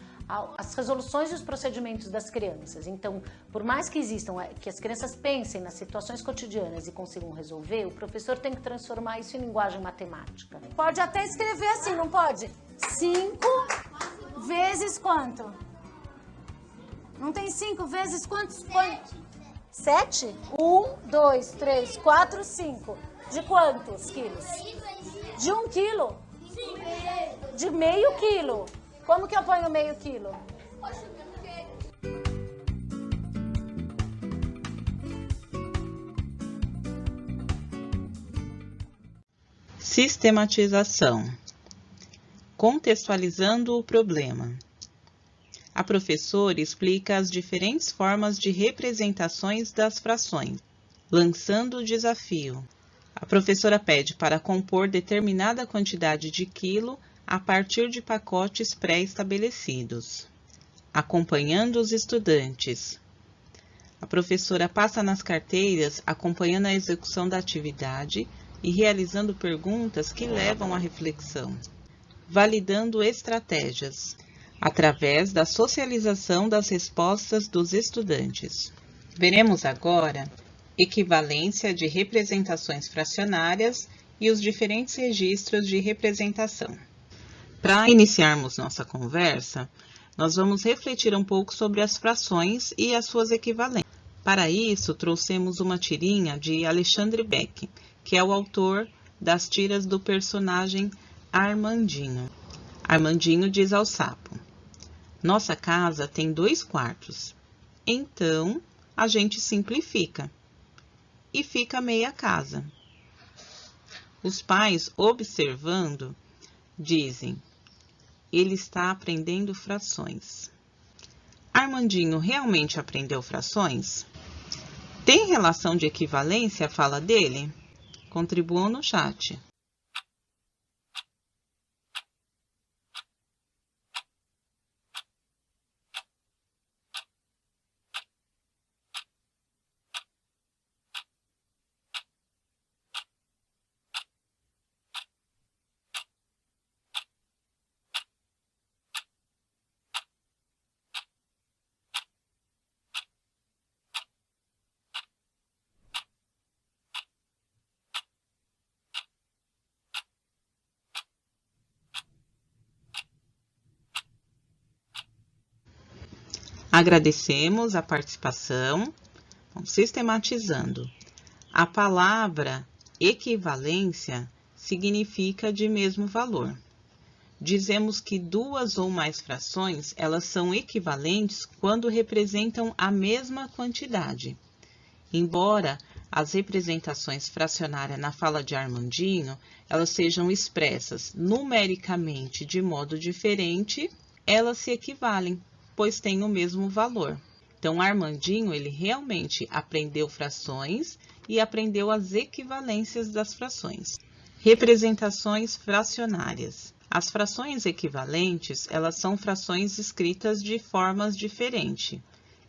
as resoluções e os procedimentos das crianças. Então, por mais que existam, que as crianças pensem nas situações cotidianas e consigam resolver, o professor tem que transformar isso em linguagem matemática. Pode até escrever assim, não pode? 5 vezes quanto? Não tem 5 vezes quantos? 7? 1, 2, 3, 4, 5. De quantos quilos? De 1 quilo? De meio quilo. Como que eu ponho meio quilo? Sistematização. Contextualizando o problema. A professora explica as diferentes formas de representações das frações, lançando o desafio. A professora pede para compor determinada quantidade de quilo a partir de pacotes pré-estabelecidos, acompanhando os estudantes. A professora passa nas carteiras acompanhando a execução da atividade e realizando perguntas que levam à reflexão, validando estratégias, através da socialização das respostas dos estudantes. Veremos agora equivalência de representações fracionárias e os diferentes registros de representação. Para iniciarmos nossa conversa, nós vamos refletir um pouco sobre as frações e as suas equivalências. Para isso, trouxemos uma tirinha de Alexandre Beck, que é o autor das tiras do personagem Armandinho. Armandinho diz ao sapo: nossa casa tem 2 quartos, então a gente simplifica e fica meia casa. Os pais, observando, dizem: ele está aprendendo frações. Armandinho realmente aprendeu frações? Tem relação de equivalência a fala dele? Contribuam no chat. Agradecemos a participação. Vamos sistematizando. A palavra equivalência significa de mesmo valor. Dizemos que 2 ou mais frações, elas são equivalentes quando representam a mesma quantidade. Embora as representações fracionárias na fala de Armandinho, elas sejam expressas numericamente de modo diferente, elas se equivalem, pois têm o mesmo valor. Então, Armandinho, ele realmente aprendeu frações e aprendeu as equivalências das frações. Representações fracionárias. As frações equivalentes, elas são frações escritas de formas diferentes,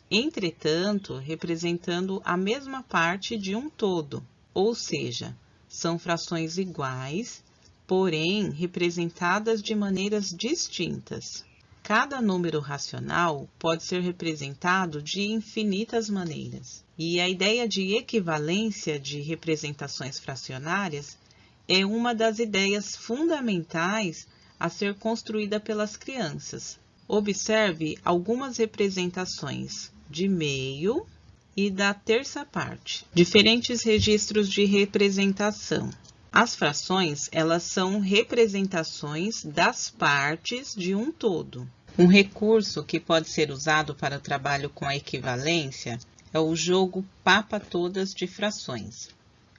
entretanto, representando a mesma parte de um todo, ou seja, são frações iguais, porém representadas de maneiras distintas. Cada número racional pode ser representado de infinitas maneiras, e a ideia de equivalência de representações fracionárias é uma das ideias fundamentais a ser construída pelas crianças. Observe algumas representações de meio e da terça parte, diferentes registros de representação. As frações, elas são representações das partes de um todo. Um recurso que pode ser usado para o trabalho com a equivalência é o jogo Papa Todas de Frações.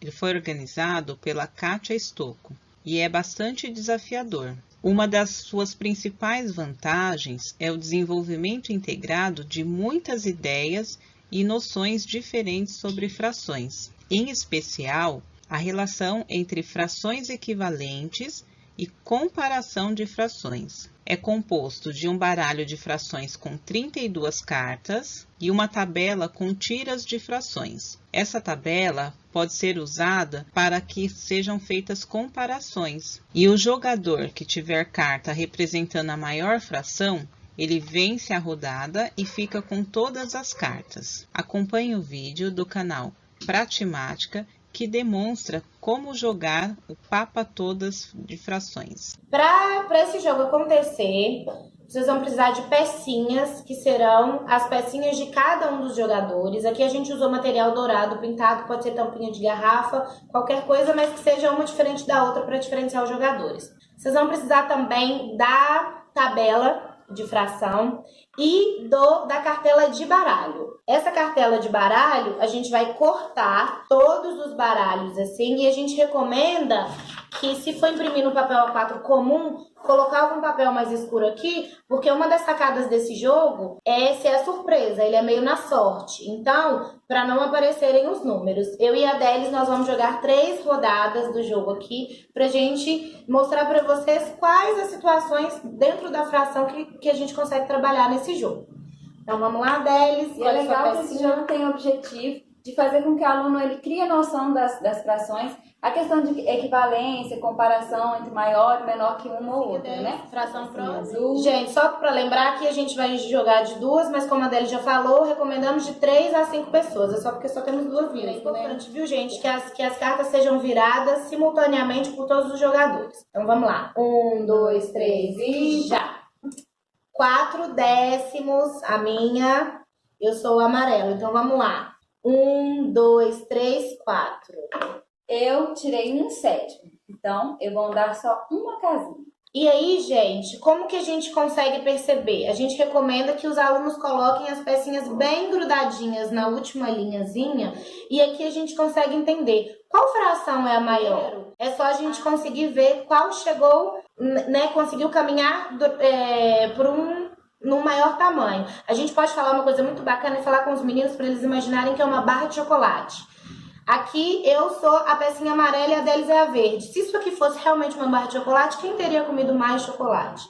Ele foi organizado pela Kátia Stocco e é bastante desafiador. Uma das suas principais vantagens é o desenvolvimento integrado de muitas ideias e noções diferentes sobre frações. Em especial, a relação entre frações equivalentes e comparação de frações. É composto de um baralho de frações com 32 cartas e uma tabela com tiras de frações. Essa tabela pode ser usada para que sejam feitas comparações. E o jogador que tiver carta representando a maior fração, ele vence a rodada e fica com todas as cartas. Acompanhe o vídeo do canal Pratimática, que demonstra como jogar o Papa Todas de frações. Para esse jogo acontecer, vocês vão precisar de pecinhas, que serão as pecinhas de cada um dos jogadores. Aqui a gente usou material dourado pintado, pode ser tampinha de garrafa, qualquer coisa, mas que seja uma diferente da outra para diferenciar os jogadores. Vocês vão precisar também da tabela de fração e da cartela de baralho. Essa cartela de baralho, a gente vai cortar todos os baralhos assim, e a gente recomenda que, se for imprimir no papel A4 comum, colocar algum papel mais escuro aqui, porque uma das sacadas desse jogo é ser a surpresa, ele é meio na sorte. Então, para não aparecerem os números, eu e a Adélis, nós vamos jogar 3 rodadas do jogo aqui, pra gente mostrar para vocês quais as situações dentro da fração que a gente consegue trabalhar nesse jogo. Então vamos lá, Adélis. E é legal que esse jogo tem o objetivo de fazer com que o aluno ele crie a noção das frações, a questão de equivalência, comparação entre maior e menor que uma ou outra, né? Fração pro... Gente, só para lembrar que a gente vai jogar de 2, mas como a Adélis já falou, recomendamos de 3 a 5 pessoas. É só porque só temos 2 vidas. É importante, viu, gente, que as cartas sejam viradas simultaneamente por todos os jogadores. Então vamos lá. 1, 2, 3 e já! 4 décimos, a minha, eu sou o amarelo, então vamos lá. 1, 2, 3, 4. Eu tirei 1/7, então eu vou andar só uma casinha. E aí, gente, como que a gente consegue perceber? A gente recomenda que os alunos coloquem as pecinhas bem grudadinhas na última linhazinha, e aqui a gente consegue entender qual fração é a maior. É só a gente conseguir ver qual chegou, né, conseguiu caminhar num maior tamanho. A gente pode falar uma coisa muito bacana e falar com os meninos para eles imaginarem que é uma barra de chocolate. Aqui eu sou a pecinha amarela e a deles é a verde. Se isso aqui fosse realmente uma barra de chocolate, quem teria comido mais chocolate?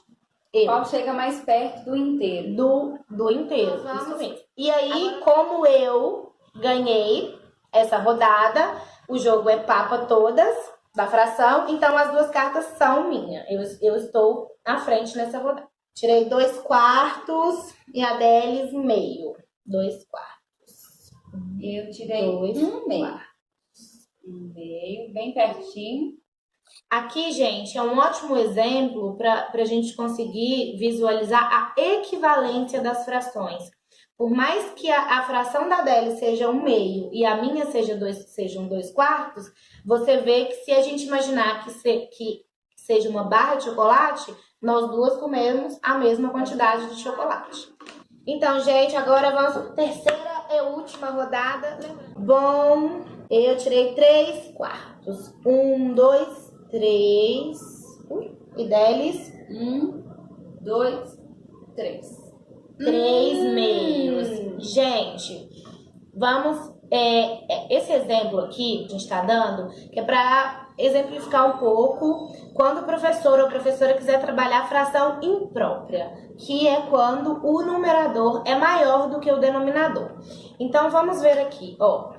Eu. Qual chega mais perto do inteiro? Do inteiro, isso mesmo. E aí, como eu ganhei essa rodada, o jogo é Papa Todas da fração, então as 2 cartas são minhas. Eu estou à frente nessa rodada. Tirei 2 quartos e a Delis meio. 2 quartos. Eu tirei 1 meio. 1 meio, bem pertinho. Aqui, gente, é um ótimo exemplo para a gente conseguir visualizar a equivalência das frações. Por mais que a fração da Delis seja 1 meio e a minha sejam 2 quartos, você vê que se a gente imaginar que seja uma barra de chocolate, nós duas comemos a mesma quantidade de chocolate. Então, gente, agora vamos para a terceira e última rodada. Bom, eu tirei 3 quartos. 1, 2, 3. E Delis? 1, 2, 3. 3 meios. Gente, vamos... esse exemplo aqui que a gente está dando, que é para exemplificar um pouco quando o professor ou professora quiser trabalhar a fração imprópria, que é quando o numerador é maior do que o denominador. Então, vamos ver aqui, ó.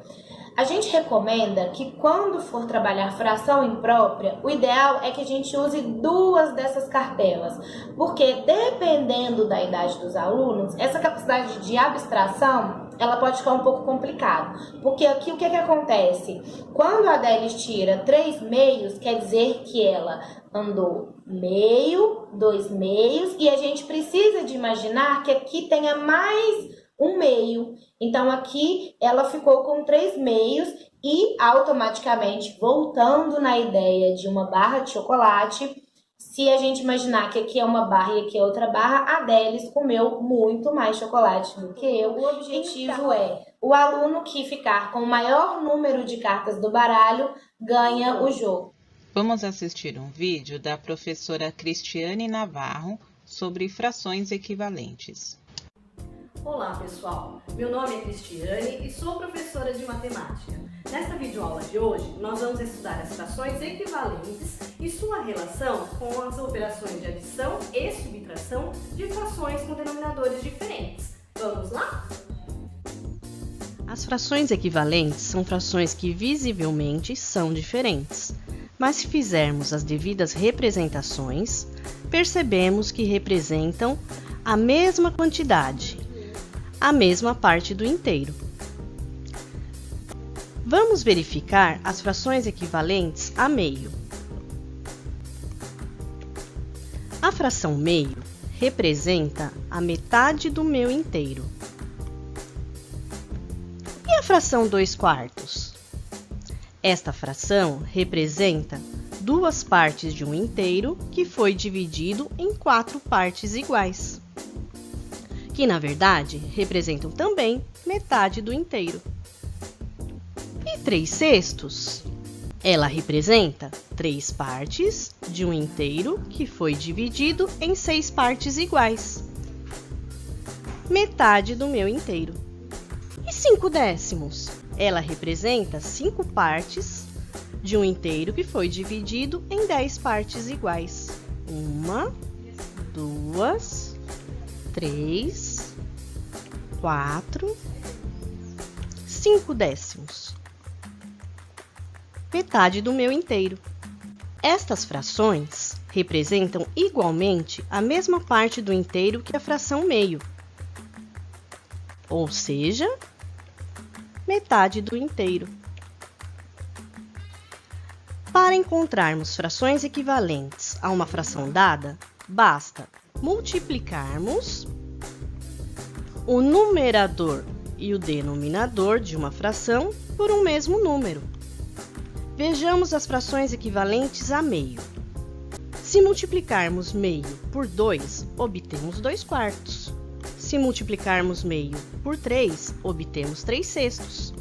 A gente recomenda que quando for trabalhar fração imprópria, o ideal é que a gente use 2 dessas cartelas, porque dependendo da idade dos alunos, essa capacidade de abstração, ela pode ficar um pouco complicada. Porque aqui o que acontece? Quando a Adélis tira 3 meios, quer dizer que ela andou meio, 2 meios, e a gente precisa de imaginar que aqui tenha mais 1 meio. Então, aqui ela ficou com 3 meios e automaticamente, voltando na ideia de uma barra de chocolate, se a gente imaginar que aqui é uma barra e aqui é outra barra, a Delis comeu muito mais chocolate do que eu. O objetivo é o aluno que ficar com o maior número de cartas do baralho ganha o jogo. Vamos assistir um vídeo da professora Cristiane Navarro sobre frações equivalentes. Olá pessoal, meu nome é Cristiane e sou professora de matemática. Nesta videoaula de hoje, nós vamos estudar as frações equivalentes e sua relação com as operações de adição e subtração de frações com denominadores diferentes. Vamos lá? As frações equivalentes são frações que visivelmente são diferentes, mas se fizermos as devidas representações, percebemos que representam a mesma quantidade, a mesma parte do inteiro. Vamos verificar as frações equivalentes a meio. A fração meio representa a metade do meu inteiro. E a fração 2/4? Esta fração representa 2 partes de um inteiro que foi dividido em 4 partes iguais, que na verdade representam também metade do inteiro. E 3/6? Ela representa 3 partes de um inteiro que foi dividido em 6 partes iguais, metade do meu inteiro. E 5/10? Ela representa 5 partes de um inteiro que foi dividido em 10 partes iguais. 1, 2, 3, 4, 5/10. Metade do meu inteiro. Estas frações representam igualmente a mesma parte do inteiro que a fração meio, ou seja, metade do inteiro. Para encontrarmos frações equivalentes a uma fração dada, basta multiplicarmos o numerador e o denominador de uma fração por um mesmo número. Vejamos as frações equivalentes a meio. Se multiplicarmos meio por 2, obtemos 2/4. Se multiplicarmos meio por 3, obtemos 3/6.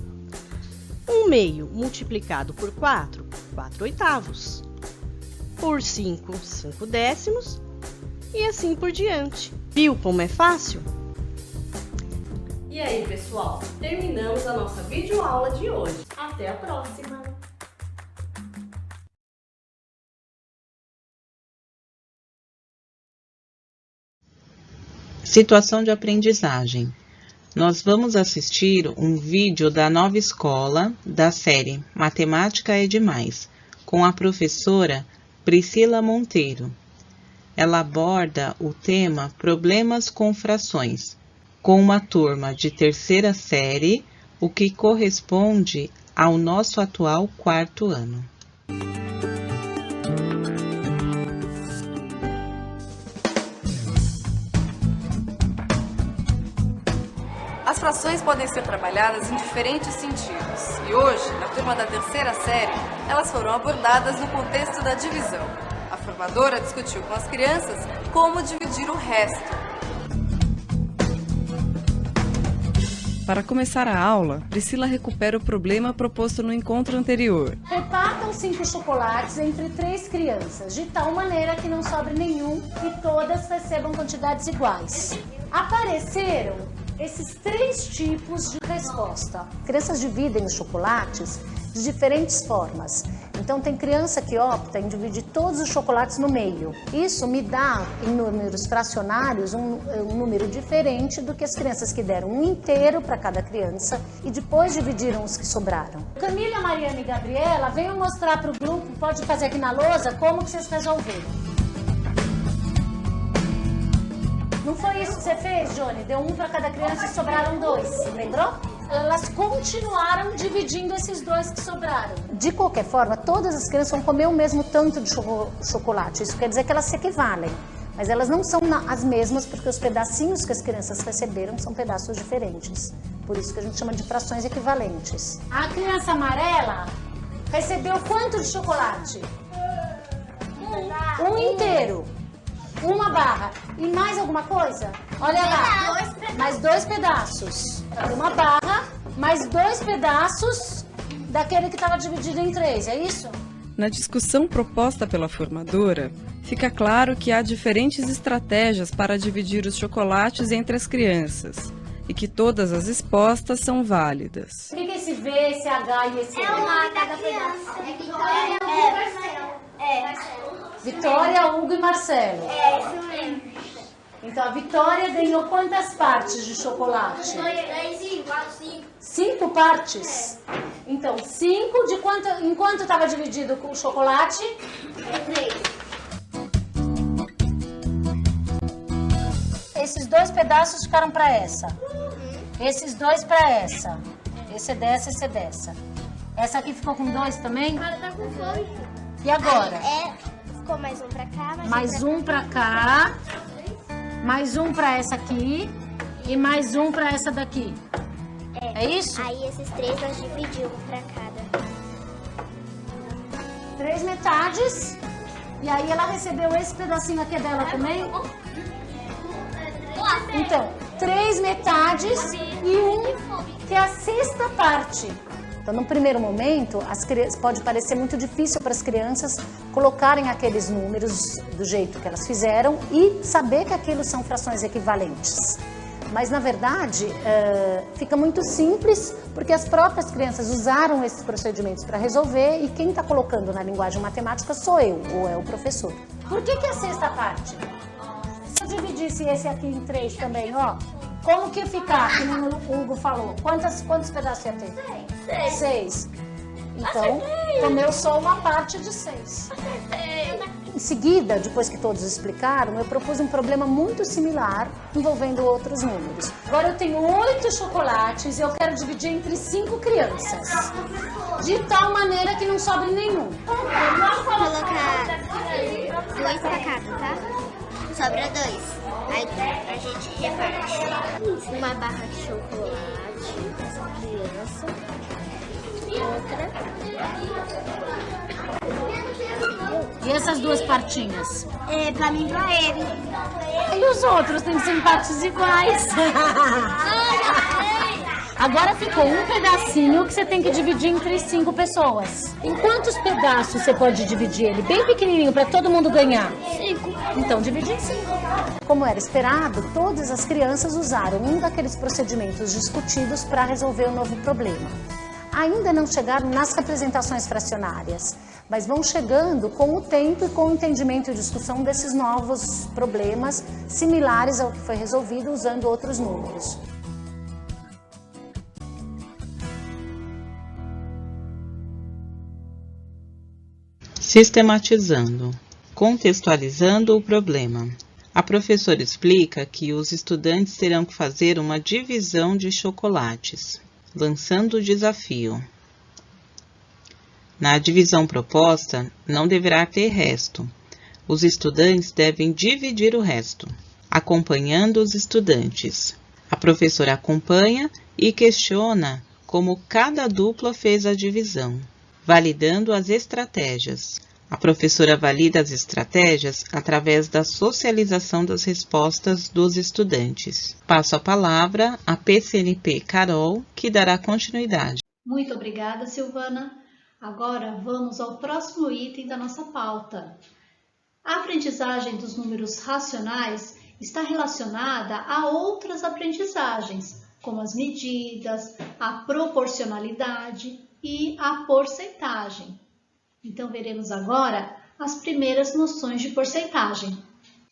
Um meio multiplicado por 4, 4/8. Por 5, 5/10. E assim por diante. Viu como é fácil? E aí pessoal, terminamos a nossa videoaula de hoje. Até a próxima! Situação de aprendizagem. Nós vamos assistir um vídeo da nova escola da série Matemática é Demais, com a professora Priscila Monteiro. Ela aborda o tema Problemas com frações, com uma turma de 3ª série, o que corresponde ao nosso atual 4º ano. As frações podem ser trabalhadas em diferentes sentidos e hoje, na turma da 3ª série, elas foram abordadas no contexto da divisão. A formadora discutiu com as crianças como dividir o resto. Para começar a aula, Priscila recupera o problema proposto no encontro anterior. Repartam 5 chocolates entre 3 crianças, de tal maneira que não sobre nenhum e todas recebam quantidades iguais. Apareceram esses 3 tipos de resposta. Crianças dividem os chocolates de diferentes formas. Então tem criança que opta em dividir todos os chocolates no meio. Isso me dá, em números fracionários, um número diferente do que as crianças que deram um inteiro para cada criança e depois dividiram os que sobraram. Camila, Mariana e Gabriela, venham mostrar para o grupo, pode fazer aqui na lousa, como que vocês resolveram. Não foi isso que você fez, Johnny? Deu um para cada criança e sobraram 2, lembrou? Elas continuaram dividindo esses 2 que sobraram. De qualquer forma, todas as crianças vão comer o mesmo tanto de chocolate. Isso quer dizer que elas se equivalem. Mas elas não são as mesmas porque os pedacinhos que as crianças receberam são pedaços diferentes. Por isso que a gente chama de frações equivalentes. A criança amarela recebeu quanto de chocolate? Um inteiro. Uma barra. E mais alguma coisa? Olha lá. Mais 2 pedaços. Uma barra, mais 2 pedaços daquele que estava dividido em 3, é isso? Na discussão proposta pela formadora, fica claro que há diferentes estratégias para dividir os chocolates entre as crianças. e que todas as expostas são válidas. O que é esse V, esse H e esse E? É o nome da criança. Vitória, Hugo e Marcelo. É, isso mesmo. Então a Vitória ganhou quantas partes de chocolate? 5 partes? Então, 5 de quanto? Em quanto estava dividido com o chocolate? 3. Esses 2 pedaços ficaram para essa. Esses 2 para essa. Esse é dessa, esse é dessa. Essa aqui ficou com 2 também? Agora tá com 8. E agora? Ficou mais um pra cá, Mais um pra cá. Mais um pra essa aqui. E mais um pra essa daqui. É isso? Aí esses 3 nós dividimos um pra cada. 3 metades. E aí ela recebeu esse pedacinho aqui dela também? Então, 3 metades e 1 que é a 6ª parte. Então, no primeiro momento, pode parecer muito difícil para as crianças colocarem aqueles números do jeito que elas fizeram e saber que aquilo são frações equivalentes. Mas, na verdade, fica muito simples porque as próprias crianças usaram esses procedimentos para resolver e quem está colocando na linguagem matemática sou eu, ou é o professor. Por que a 6ª parte? Se eu dividisse esse aqui em 3 também, ó, como que ia ficar, que o Hugo falou? Quantos pedaços ia ter? 6. Então, como eu sou uma parte de 6. Em seguida, depois que todos explicaram, eu propus um problema muito similar envolvendo outros números. Agora eu tenho 8 chocolates e eu quero dividir entre 5 crianças. De tal maneira que não sobre nenhum. Vamos colocar 2 pra cada, tá? Sobra 2. Aí a gente reparte. Uma barra de chocolate pra essa criança. Outra. E essas 2 partinhas? É pra mim e pra ele. E os outros têm que ser em partes iguais. Agora ficou um pedacinho que você tem que dividir entre 5 pessoas. Em quantos pedaços você pode dividir ele? Bem pequenininho, para todo mundo ganhar. 5. Então, divide em 5. Como era esperado, todas as crianças usaram um daqueles procedimentos discutidos para resolver o novo problema. Ainda não chegaram nas representações fracionárias, mas vão chegando com o tempo e com o entendimento e discussão desses novos problemas similares ao que foi resolvido usando outros números. Sistematizando, contextualizando o problema. A professora explica que os estudantes terão que fazer uma divisão de chocolates, lançando o desafio. Na divisão proposta, não deverá ter resto. Os estudantes devem dividir o resto, acompanhando os estudantes. A professora acompanha e questiona como cada dupla fez a divisão, validando as estratégias. A professora valida as estratégias através da socialização das respostas dos estudantes. Passo a palavra à PCNP Carol, que dará continuidade. Muito obrigada, Silvana. Agora vamos ao próximo item da nossa pauta. A aprendizagem dos números racionais está relacionada a outras aprendizagens, como as medidas, a proporcionalidade e a porcentagem. Então, veremos agora as primeiras noções de porcentagem.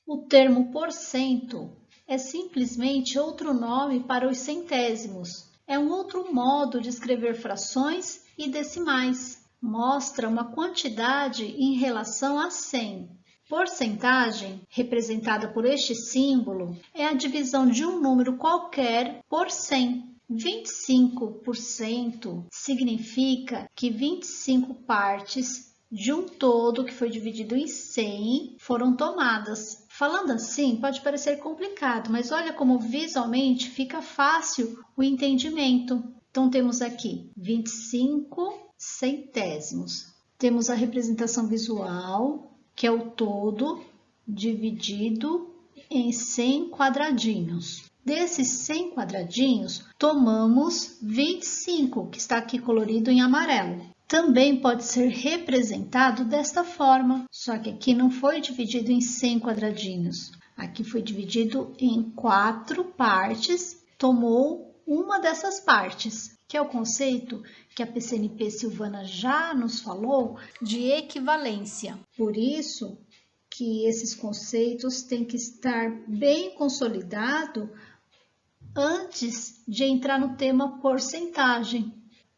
O termo porcento é simplesmente outro nome para os centésimos. É um outro modo de escrever frações e decimais. Mostra uma quantidade em relação a 100. Porcentagem, representada por este símbolo, é a divisão de um número qualquer por 100. 25% significa que 25 partes de um todo que foi dividido em 100 foram tomadas. Falando assim, pode parecer complicado, mas olha como visualmente fica fácil o entendimento. Então, temos aqui 25 centésimos. Temos a representação visual, que é o todo dividido em 100 quadradinhos. Desses 100 quadradinhos, tomamos 25, que está aqui colorido em amarelo. Também pode ser representado desta forma, só que aqui não foi dividido em 100 quadradinhos. Aqui foi dividido em 4 partes tomou uma dessas partes, que é o conceito que a PCNP Silvana já nos falou de equivalência. Por isso que esses conceitos têm que estar bem consolidados antes de entrar no tema porcentagem,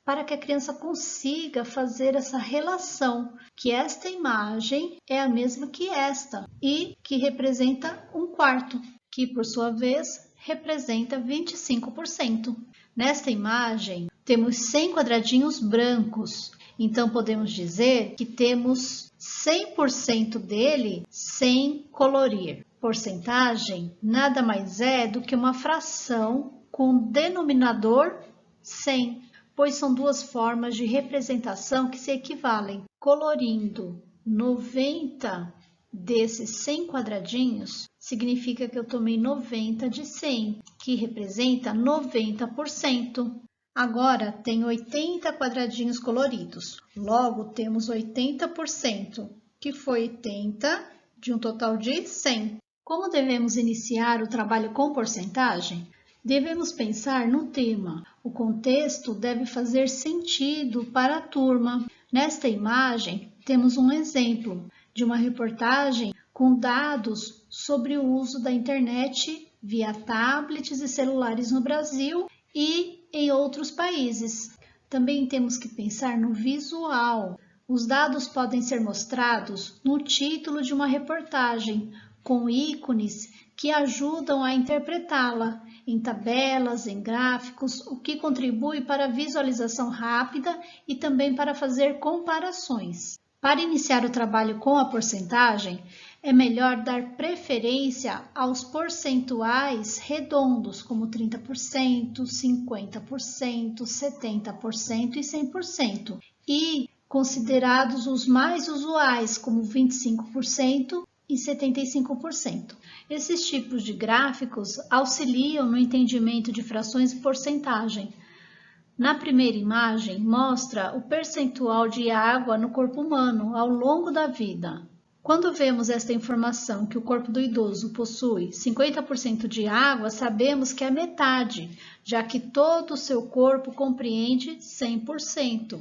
para que a criança consiga fazer essa relação, que esta imagem é a mesma que esta e que representa 1/4, que por sua vez representa 25%. Nesta imagem, temos 100 quadradinhos brancos, então podemos dizer que temos 100% dele sem colorir. Porcentagem nada mais é do que uma fração com denominador 100, pois são duas formas de representação que se equivalem. Colorindo 90 desses 100 quadradinhos, significa que eu tomei 90 de 100, que representa 90%. Agora tem 80 quadradinhos coloridos, logo temos 80%, que foi 80 de um total de 100. Como devemos iniciar o trabalho com porcentagem? Devemos pensar no tema. O contexto deve fazer sentido para a turma. Nesta imagem, temos um exemplo de uma reportagem com dados sobre o uso da internet via tablets e celulares no Brasil e em outros países. Também temos que pensar no visual. Os dados podem ser mostrados no título de uma reportagem, com ícones que ajudam a interpretá-la, em tabelas, em gráficos, o que contribui para a visualização rápida e também para fazer comparações. Para iniciar o trabalho com a porcentagem, é melhor dar preferência aos percentuais redondos, como 30%, 50%, 70% e 100%, e considerados os mais usuais, como 25% e 75%. Esses tipos de gráficos auxiliam no entendimento de frações e porcentagem. Na primeira imagem, mostra o percentual de água no corpo humano ao longo da vida. Quando vemos esta informação que o corpo do idoso possui 50% de água, sabemos que é metade, já que todo o seu corpo compreende 100%.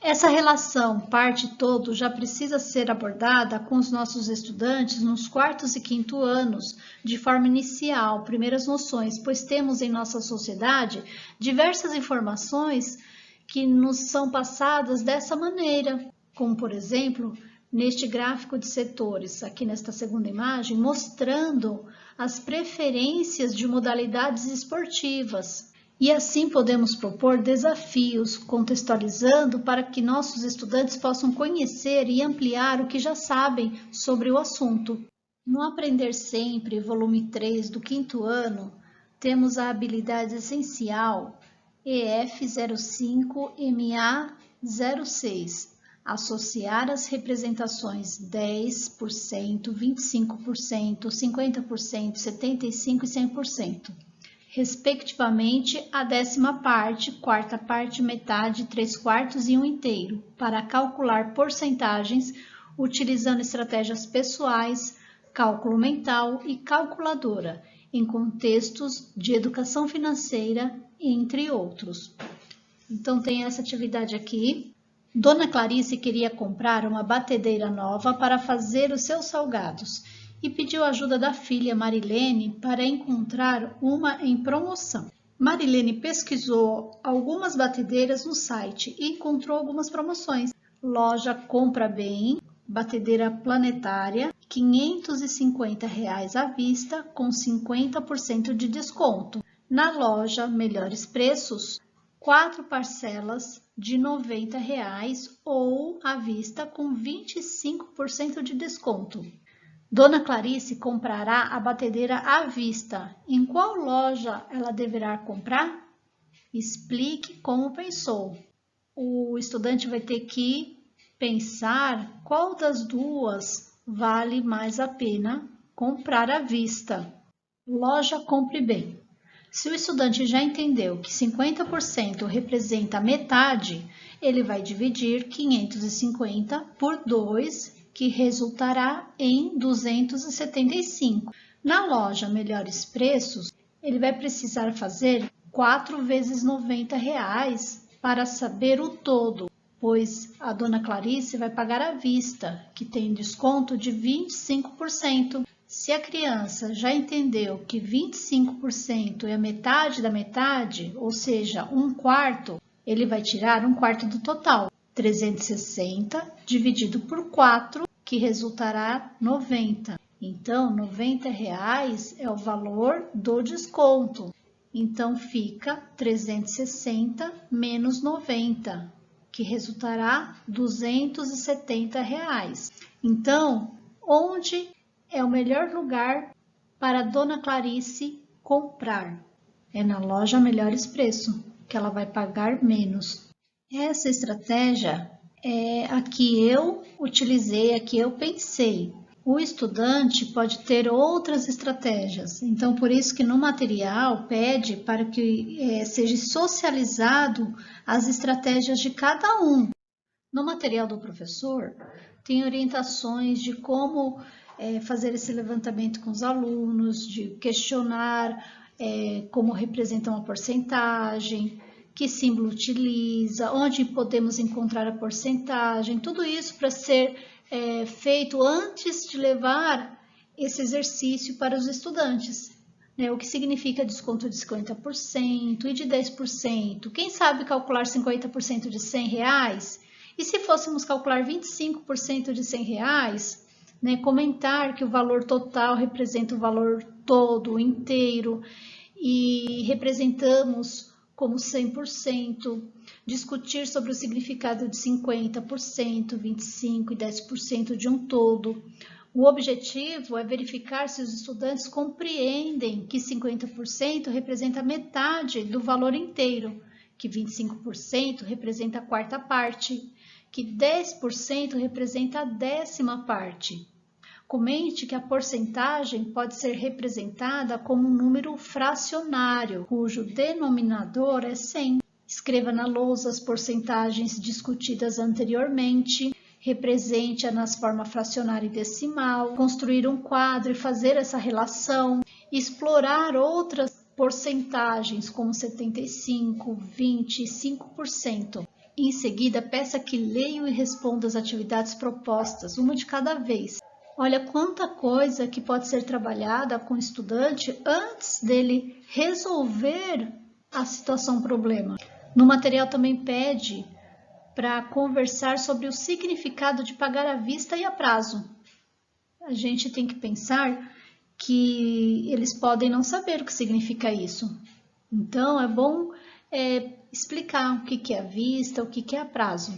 Essa relação parte-todo já precisa ser abordada com os nossos estudantes nos 4º e 5º anos, de forma inicial, primeiras noções, pois temos em nossa sociedade diversas informações que nos são passadas dessa maneira, como por exemplo, neste gráfico de setores, aqui nesta segunda imagem, mostrando as preferências de modalidades esportivas. E assim podemos propor desafios, contextualizando para que nossos estudantes possam conhecer e ampliar o que já sabem sobre o assunto. No Aprender Sempre, volume 3 do 5º ano, temos a habilidade essencial EF05MA06, associar as representações 10%, 25%, 50%, 75% e 100%. Respectivamente, a 10ª parte, 4ª parte, metade, 3/4 e 1/3, para calcular porcentagens utilizando estratégias pessoais, cálculo mental e calculadora, em contextos de educação financeira, entre outros. Então, tem essa atividade aqui. Dona Clarice queria comprar uma batedeira nova para fazer os seus salgados e pediu ajuda da filha Marilene para encontrar uma em promoção. Marilene pesquisou algumas batedeiras no site e encontrou algumas promoções. Loja Compra Bem, batedeira planetária, R$ 550 à vista, com 50% de desconto. Na loja Melhores Preços, 4 parcelas de R$ 90 ou à vista com 25% de desconto. Dona Clarice comprará a batedeira à vista. Em qual loja ela deverá comprar? Explique como pensou. O estudante vai ter que pensar qual das duas vale mais a pena comprar à vista. Loja Compre Bem. Se o estudante já entendeu que 50% representa metade, ele vai dividir 550 por 2, que resultará em 275. Na loja Melhores Preços, ele vai precisar fazer 4 vezes R$ 90 para saber o todo, pois a dona Clarice vai pagar à vista, que tem desconto de 25%. Se a criança já entendeu que 25% é a metade da metade, ou seja, 1/4, ele vai tirar 1/4 do total. 360 dividido por 4, que resultará 90. Então, R$ 90 é o valor do desconto. Então, fica 360 menos 90, que resultará R$ 270. Então, onde é o melhor lugar para a dona Clarice comprar? É na loja Melhores Preço, que ela vai pagar menos. Essa estratégia é a que eu utilizei, a que eu pensei. O estudante pode ter outras estratégias, então por isso que no material pede para que seja socializado as estratégias de cada um. No material do professor tem orientações de como fazer esse levantamento com os alunos, de questionar como representa uma porcentagem, que símbolo utiliza, onde podemos encontrar a porcentagem, tudo isso para ser feito antes de levar esse exercício para os estudantes. Né? O que significa desconto de 50% e de 10%. Quem sabe calcular 50% de R$ 100? E se fôssemos calcular 25% de R$ 100, né? Comentar que o valor total representa o valor todo, inteiro, e representamos como 100%, discutir sobre o significado de 50%, 25% e 10% de um todo. O objetivo é verificar se os estudantes compreendem que 50% representa metade do valor inteiro, que 25% representa a 4ª parte, que 10% representa a 10ª parte. Comente que a porcentagem pode ser representada como um número fracionário, cujo denominador é 100. Escreva na lousa as porcentagens discutidas anteriormente, represente-a nas formas fracionária e decimal, construir um quadro e fazer essa relação, explorar outras porcentagens como 75%, 20% e 5%. Em seguida, peça que leiam e respondam as atividades propostas, uma de cada vez. Olha quanta coisa que pode ser trabalhada com o estudante antes dele resolver a situação problema. No material também pede para conversar sobre o significado de pagar à vista e a prazo. A gente tem que pensar que eles podem não saber o que significa isso. Então, é bom explicar o que é à vista, o que é a prazo.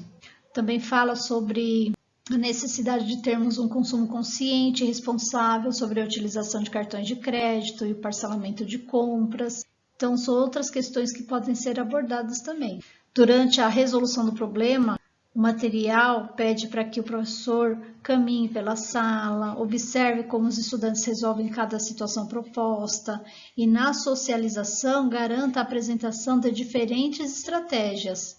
Também fala sobre a necessidade de termos um consumo consciente e responsável sobre a utilização de cartões de crédito e o parcelamento de compras. Então, são outras questões que podem ser abordadas também. Durante a resolução do problema, o material pede para que o professor caminhe pela sala, observe como os estudantes resolvem cada situação proposta e, na socialização, garanta a apresentação de diferentes estratégias.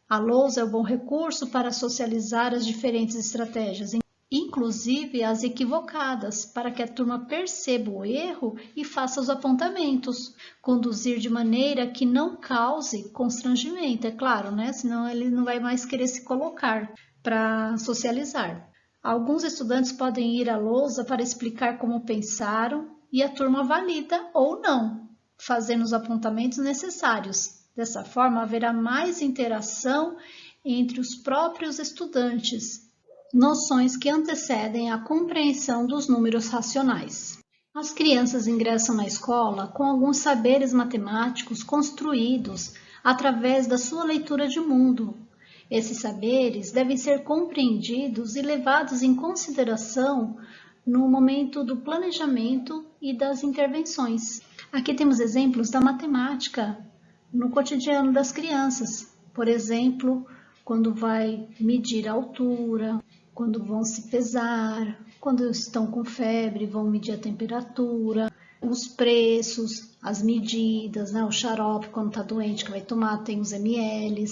A lousa é um bom recurso para socializar as diferentes estratégias, inclusive as equivocadas, para que a turma perceba o erro e faça os apontamentos. Conduzir de maneira que não cause constrangimento, é claro, né? Senão ele não vai mais querer se colocar para socializar. Alguns estudantes podem ir à lousa para explicar como pensaram e a turma valida ou não, fazendo os apontamentos necessários. Dessa forma, haverá mais interação entre os próprios estudantes, noções que antecedem a compreensão dos números racionais. As crianças ingressam na escola com alguns saberes matemáticos construídos através da sua leitura de mundo. Esses saberes devem ser compreendidos e levados em consideração no momento do planejamento e das intervenções. Aqui temos exemplos da matemática no cotidiano das crianças. Por exemplo, quando vai medir a altura, quando vão se pesar, quando estão com febre, vão medir a temperatura, os preços, as medidas, né? O xarope, quando está doente, que vai tomar, tem os ml.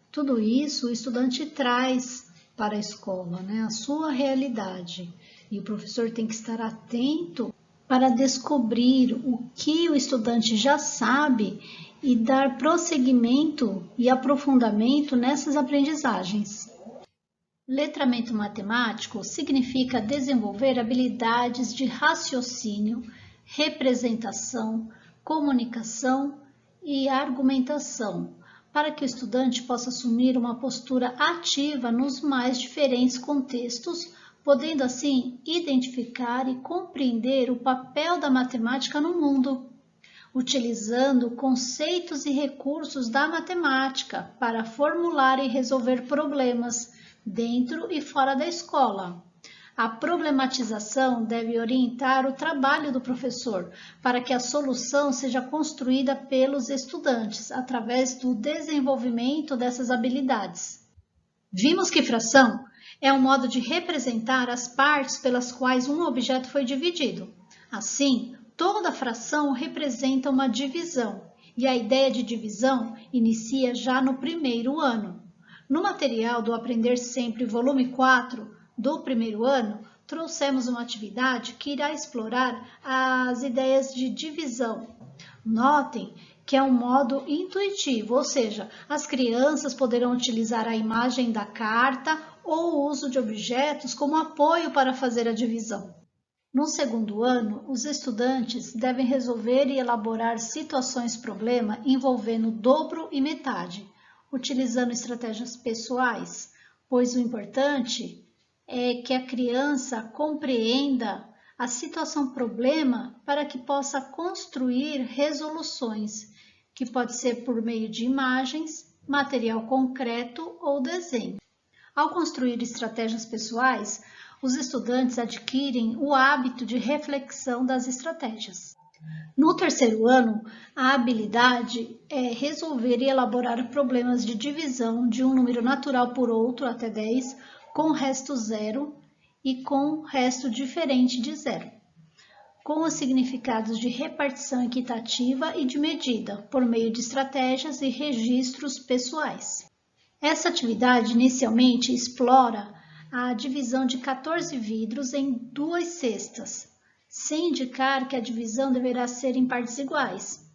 Tudo isso o estudante traz para a escola, né? A sua realidade. E o professor tem que estar atento para descobrir o que o estudante já sabe e dar prosseguimento e aprofundamento nessas aprendizagens. Letramento matemático significa desenvolver habilidades de raciocínio, representação, comunicação e argumentação, para que o estudante possa assumir uma postura ativa nos mais diferentes contextos, podendo assim identificar e compreender o papel da matemática no mundo, utilizando conceitos e recursos da matemática para formular e resolver problemas dentro e fora da escola. A problematização deve orientar o trabalho do professor para que a solução seja construída pelos estudantes através do desenvolvimento dessas habilidades. Vimos que fração é um modo de representar as partes pelas quais um objeto foi dividido. Assim, toda fração representa uma divisão, e a ideia de divisão inicia já no primeiro ano. No material do Aprender Sempre, volume 4, do primeiro ano, trouxemos uma atividade que irá explorar as ideias de divisão. Notem que é um modo intuitivo, ou seja, as crianças poderão utilizar a imagem da carta ou o uso de objetos como apoio para fazer a divisão. No segundo ano, os estudantes devem resolver e elaborar situações-problema envolvendo dobro e metade, utilizando estratégias pessoais, pois o importante é que a criança compreenda a situação-problema para que possa construir resoluções, que pode ser por meio de imagens, material concreto ou desenho. Ao construir estratégias pessoais, os estudantes adquirem o hábito de reflexão das estratégias. No terceiro ano, a habilidade é resolver e elaborar problemas de divisão de um número natural por outro até 10, com resto zero e com resto diferente de zero, com os significados de repartição equitativa e de medida, por meio de estratégias e registros pessoais. Essa atividade inicialmente explora a divisão de 14 vidros em 2 cestas, sem indicar que a divisão deverá ser em partes iguais.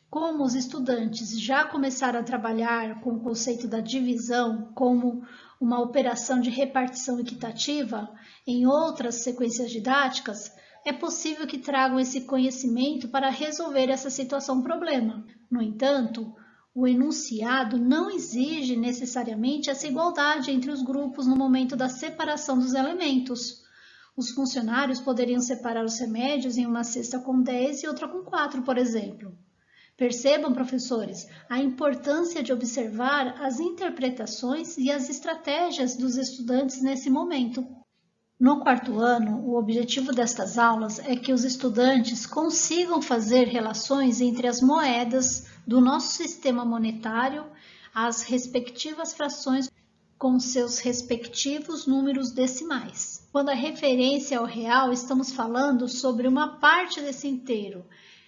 Como os estudantes já começaram a trabalhar com o conceito da divisão como uma operação de repartição equitativa em outras sequências didáticas, é possível que tragam esse conhecimento para resolver essa situação-problema. No entanto, o enunciado não exige necessariamente essa igualdade entre os grupos no momento da separação dos elementos. Os funcionários poderiam separar os remédios em uma cesta com 10 e outra com 4, por exemplo. Percebam, professores, a importância de observar as interpretações e as estratégias dos estudantes nesse momento. No quarto ano, o objetivo destas aulas é que os estudantes consigam fazer relações entre as moedas do nosso sistema monetário, as respectivas frações com seus respectivos números decimais. Quando a referência ao real, estamos falando sobre uma parte desse inteiro.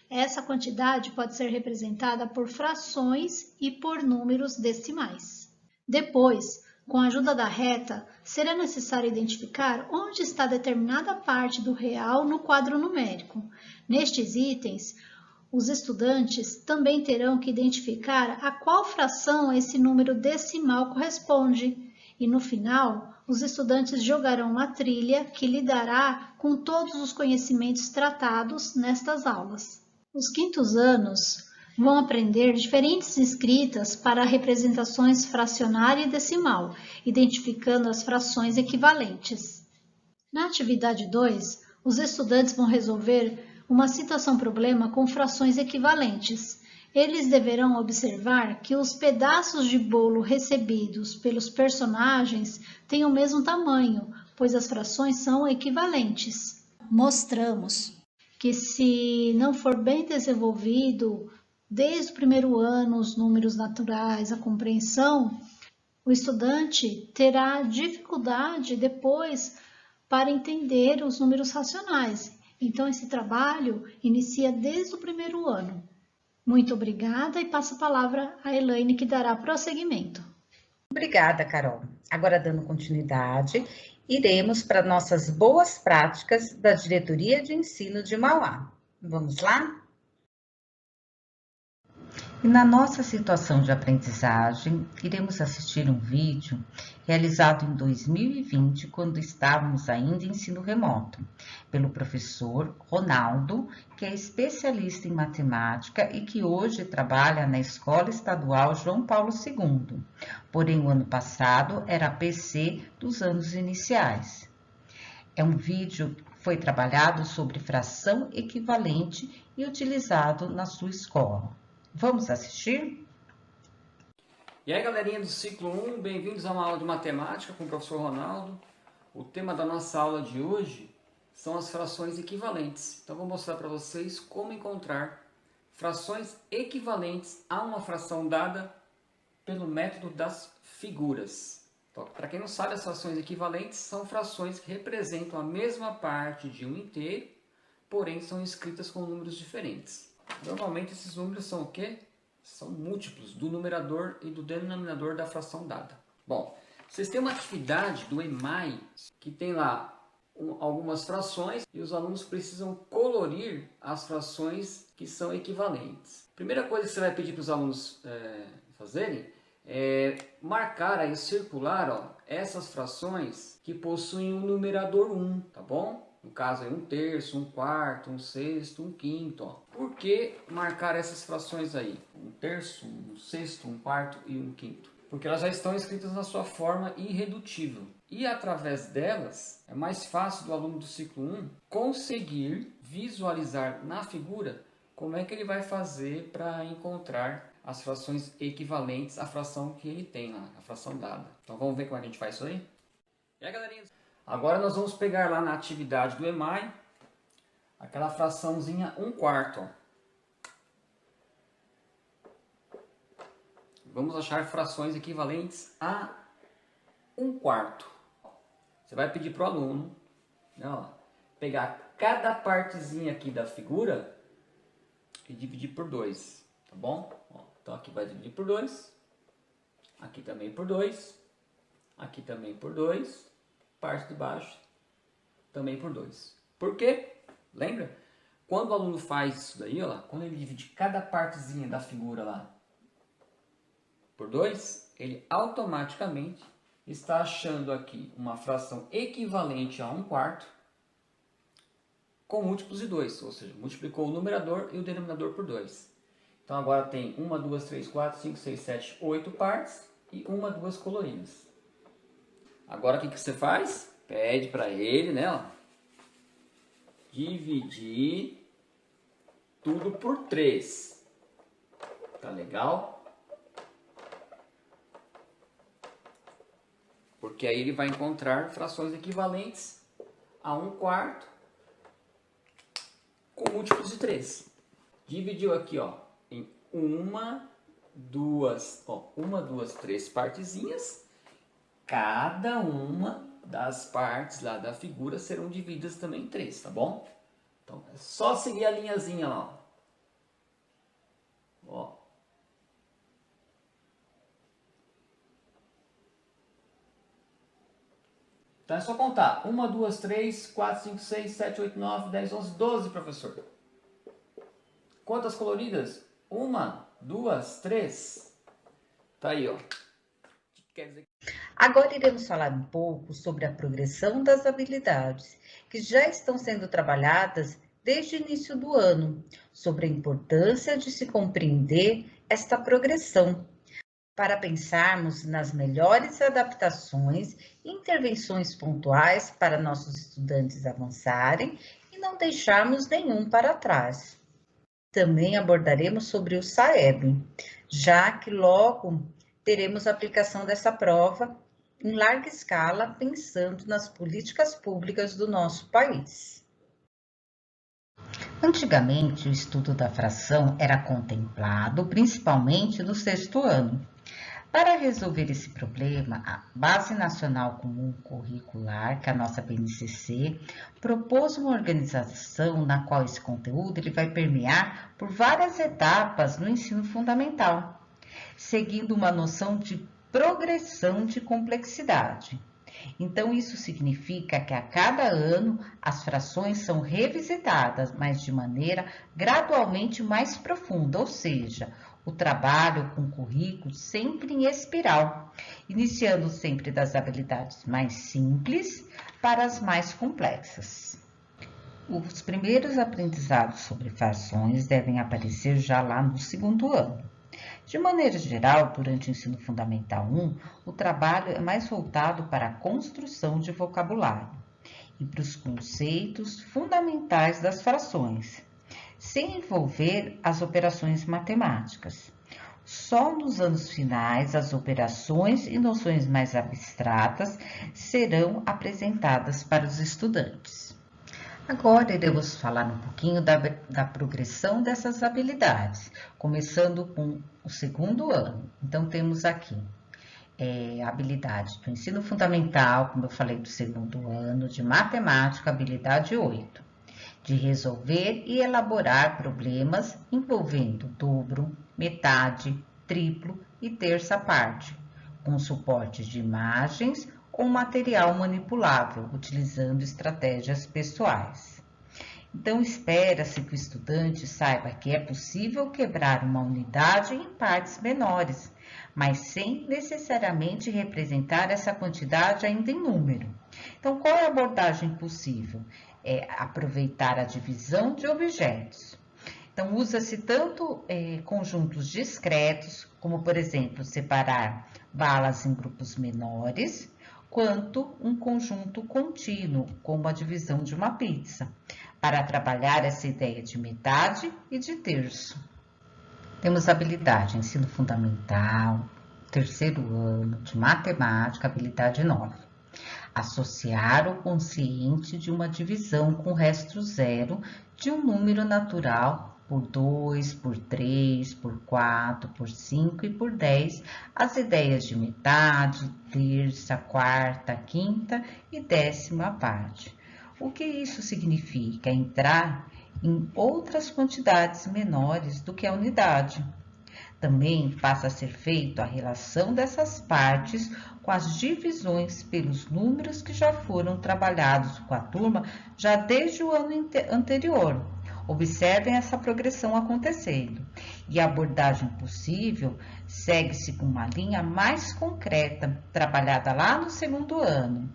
Essa quantidade pode ser representada por frações e por números decimais. Depois, com a ajuda da reta, será necessário identificar onde está determinada parte do real no quadro numérico. Nestes itens, os estudantes também terão que identificar a qual fração esse número decimal corresponde e, no final, os estudantes jogarão uma trilha que lidará com todos os conhecimentos tratados nestas aulas. Os quintos anos vão aprender diferentes escritas para representações fracionária e decimal, identificando as frações equivalentes. Na atividade 2, os estudantes vão resolver uma situação-problema com frações equivalentes. Eles deverão observar que os pedaços de bolo recebidos pelos personagens têm o mesmo tamanho, pois as frações são equivalentes. Mostramos que, se não for bem desenvolvido desde o primeiro ano os números naturais, a compreensão, o estudante terá dificuldade depois para entender os números racionais. Então, esse trabalho inicia desde o primeiro ano. Muito obrigada e passo a palavra à Elaine, que dará prosseguimento. Obrigada, Carol. Agora, dando continuidade, iremos para nossas boas práticas da Diretoria de Ensino de Mauá. Vamos lá? E na nossa situação de aprendizagem, iremos assistir um vídeo realizado em 2020, quando estávamos ainda em ensino remoto, pelo professor Ronaldo, que é especialista em matemática e que hoje trabalha na Escola Estadual João Paulo II, porém o ano passado era a PC dos anos iniciais. É um vídeo que foi trabalhado sobre fração equivalente e utilizado na sua escola. Vamos assistir? E aí, galerinha do ciclo 1, bem-vindos a uma aula de matemática com o professor Ronaldo. O tema da nossa aula de hoje são as frações equivalentes. Então, vou mostrar para vocês como encontrar frações equivalentes a uma fração dada pelo método das figuras. Então, para quem não sabe, as frações equivalentes são frações que representam a mesma parte de um inteiro, porém são escritas com números diferentes. Normalmente esses números são o quê? São múltiplos do numerador e do denominador da fração dada. Bom, vocês têm uma atividade do EMAI que tem lá algumas frações e os alunos precisam colorir as frações que são equivalentes. Primeira coisa que você vai pedir para os alunos fazerem é marcar aí, circular essas frações que possuem o numerador 1, tá bom? No caso, é 1/3, 1/4, 1/6, 1/5. Por que marcar essas frações aí? 1/3, 1/6, 1/4 e 1/5? Porque elas já estão escritas na sua forma irredutível. E através delas, é mais fácil do aluno do ciclo 1 conseguir visualizar na figura como é que ele vai fazer para encontrar as frações equivalentes à fração que ele tem lá, a fração dada. Então vamos ver como é que a gente faz isso aí? E aí, galerinha? Agora nós vamos pegar lá na atividade do EMAI, aquela fraçãozinha 1/4. Vamos achar frações equivalentes a 1/4. Você vai pedir para o aluno, né, pegar cada partezinha aqui da figura e dividir por 2, tá bom? Então aqui vai dividir por 2, aqui também por 2, aqui também por 2. Parte de baixo também por 2. Por quê? Lembra? Quando o aluno faz isso daí, ó, quando ele divide cada partezinha da figura lá por 2, ele automaticamente está achando aqui uma fração equivalente a 1/4 com múltiplos de 2, ou seja, multiplicou o numerador e o denominador por 2. Então agora tem 1, 2, 3, 4, 5, 6, 7, 8 partes e 1, 2 coloridas. Agora o que você faz? Pede para ele, né, ó, dividir tudo por 3. Tá legal? Porque aí ele vai encontrar frações equivalentes a 1/4 com múltiplos de 3. Dividiu aqui, ó, em 1, 2, 3 partezinhas. Cada uma das partes lá da figura serão divididas também em 3, tá bom? Então é só seguir a linhazinha lá, ó. Então é só contar. 1, 2, 3, 4, 5, 6, 7, 8, 9, 10, 11, 12, professor. Quantas coloridas? 1, 2, 3. Tá aí, ó. Quer dizer... Agora iremos falar um pouco sobre a progressão das habilidades, que já estão sendo trabalhadas desde o início do ano, sobre a importância de se compreender esta progressão, para pensarmos nas melhores adaptações e intervenções pontuais para nossos estudantes avançarem e não deixarmos nenhum para trás. Também abordaremos sobre o SAEB, já que logo teremos a aplicação dessa prova em larga escala, pensando nas políticas públicas do nosso país. Antigamente, o estudo da fração era contemplado principalmente no 6º ano. Para resolver esse problema, a Base Nacional Comum Curricular, que é a nossa BNCC, propôs uma organização na qual esse conteúdo ele vai permear por várias etapas no ensino fundamental, seguindo uma noção de progressão de complexidade. Então, isso significa que a cada ano as frações são revisitadas, mas de maneira gradualmente mais profunda, ou seja, o trabalho com o currículo sempre em espiral, iniciando sempre das habilidades mais simples para as mais complexas. Os primeiros aprendizados sobre frações devem aparecer já lá no segundo ano. De maneira geral, durante o ensino fundamental 1, o trabalho é mais voltado para a construção de vocabulário e para os conceitos fundamentais das frações, sem envolver as operações matemáticas. Só nos anos finais, as operações e noções mais abstratas serão apresentadas para os estudantes. Agora iremos falar um pouquinho da progressão dessas habilidades, começando com o segundo ano. Então, temos aqui a habilidade do ensino fundamental, como eu falei, do segundo ano, de matemática, habilidade 8, de resolver e elaborar problemas envolvendo dobro, metade, triplo e terça parte, com suporte de imagens ou material manipulável, utilizando estratégias pessoais. Então, espera-se que o estudante saiba que é possível quebrar uma unidade em partes menores, mas sem necessariamente representar essa quantidade ainda em número. Então, qual é a abordagem possível? É aproveitar a divisão de objetos. Então, usa-se tanto conjuntos discretos, como, por exemplo, separar balas em grupos menores, quanto um conjunto contínuo, como a divisão de uma pizza, para trabalhar essa ideia de metade e de terço. Temos habilidade, ensino fundamental, terceiro ano, de matemática, habilidade 9. Associar o consciente de uma divisão com resto zero de um número natural por 2, por 3, por 4, por 5 e por 10, as ideias de metade, terça, quarta, quinta e décima parte. O que isso significa? Entrar em outras quantidades menores do que a unidade. Também passa a ser feita a relação dessas partes com as divisões pelos números que já foram trabalhados com a turma já desde o ano anterior. Observem essa progressão acontecendo. E a abordagem possível segue-se com uma linha mais concreta, trabalhada lá no segundo ano.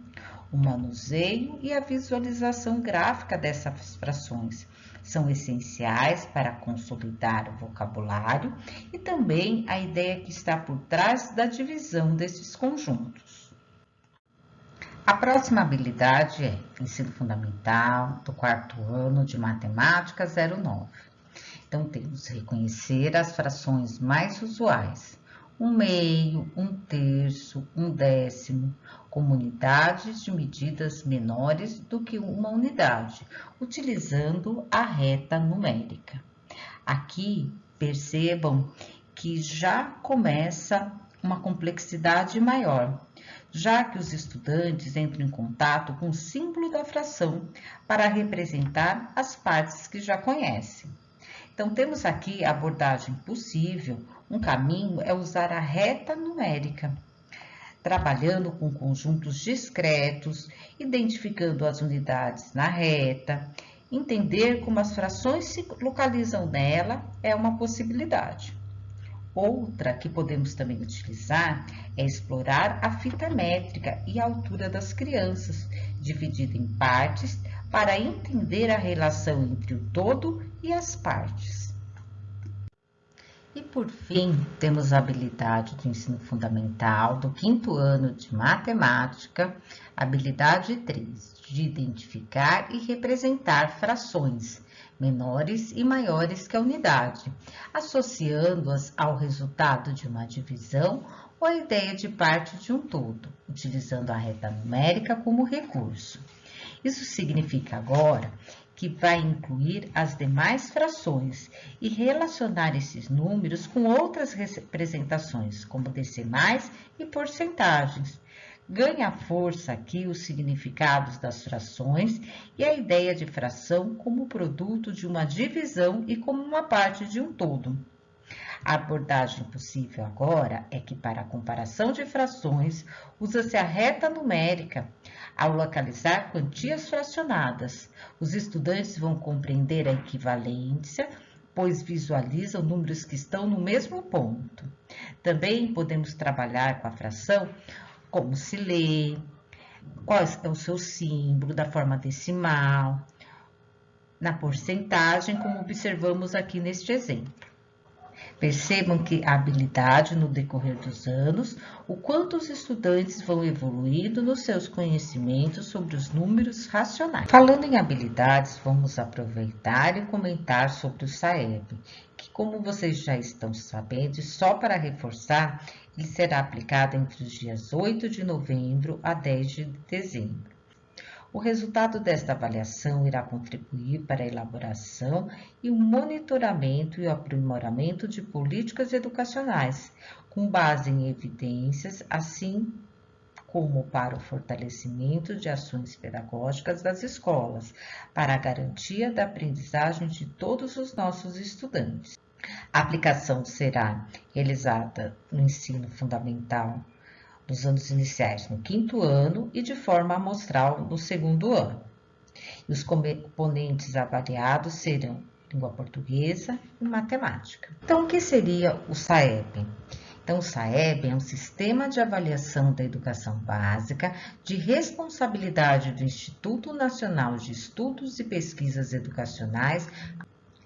O manuseio e a visualização gráfica dessas frações são essenciais para consolidar o vocabulário e também a ideia que está por trás da divisão desses conjuntos. A próxima habilidade é ensino fundamental, do quarto ano, de matemática 09. Então, temos que reconhecer as frações mais usuais, 1/2, 1/3, 1/10, como unidades de medidas menores do que uma unidade, utilizando a reta numérica. Aqui, percebam que já começa uma complexidade maior, já que os estudantes entram em contato com o símbolo da fração para representar as partes que já conhecem. Então, temos aqui a abordagem possível. Um caminho é usar a reta numérica, trabalhando com conjuntos discretos, identificando as unidades na reta. Entender como as frações se localizam nela é uma possibilidade. Outra que podemos também utilizar é explorar a fita métrica e a altura das crianças, dividida em partes, para entender a relação entre o todo e as partes. E por fim, temos a habilidade do ensino fundamental do quinto ano de matemática, habilidade 3, de identificar e representar frações menores e maiores que a unidade, associando-as ao resultado de uma divisão ou a ideia de parte de um todo, utilizando a reta numérica como recurso. Isso significa agora que vai incluir as demais frações e relacionar esses números com outras representações, como decimais e porcentagens. Ganha força aqui os significados das frações e a ideia de fração como produto de uma divisão e como uma parte de um todo. A abordagem possível agora é que, para a comparação de frações, usa-se a reta numérica. Ao localizar quantias fracionadas, os estudantes vão compreender a equivalência, pois visualizam números que estão no mesmo ponto. Também podemos trabalhar com a fração, como se lê, qual é o seu símbolo, da forma decimal, na porcentagem, como observamos aqui neste exemplo. Percebam que a habilidade no decorrer dos anos, o quanto os estudantes vão evoluindo nos seus conhecimentos sobre os números racionais. Falando em habilidades, vamos aproveitar e comentar sobre o SAEB, que, como vocês já estão sabendo, e só para reforçar, ele será aplicado entre os dias 8 de novembro a 10 de dezembro. O resultado desta avaliação irá contribuir para a elaboração e o monitoramento e o aprimoramento de políticas educacionais, com base em evidências, assim como para o fortalecimento de ações pedagógicas das escolas, para a garantia da aprendizagem de todos os nossos estudantes. A aplicação será realizada no ensino fundamental nos anos iniciais no 5º ano e de forma amostral no 2º ano. E os componentes avaliados serão língua portuguesa e matemática. Então, o que seria o SAEB? Então, o SAEB é um sistema de avaliação da educação básica de responsabilidade do Instituto Nacional de Estudos e Pesquisas Educacionais,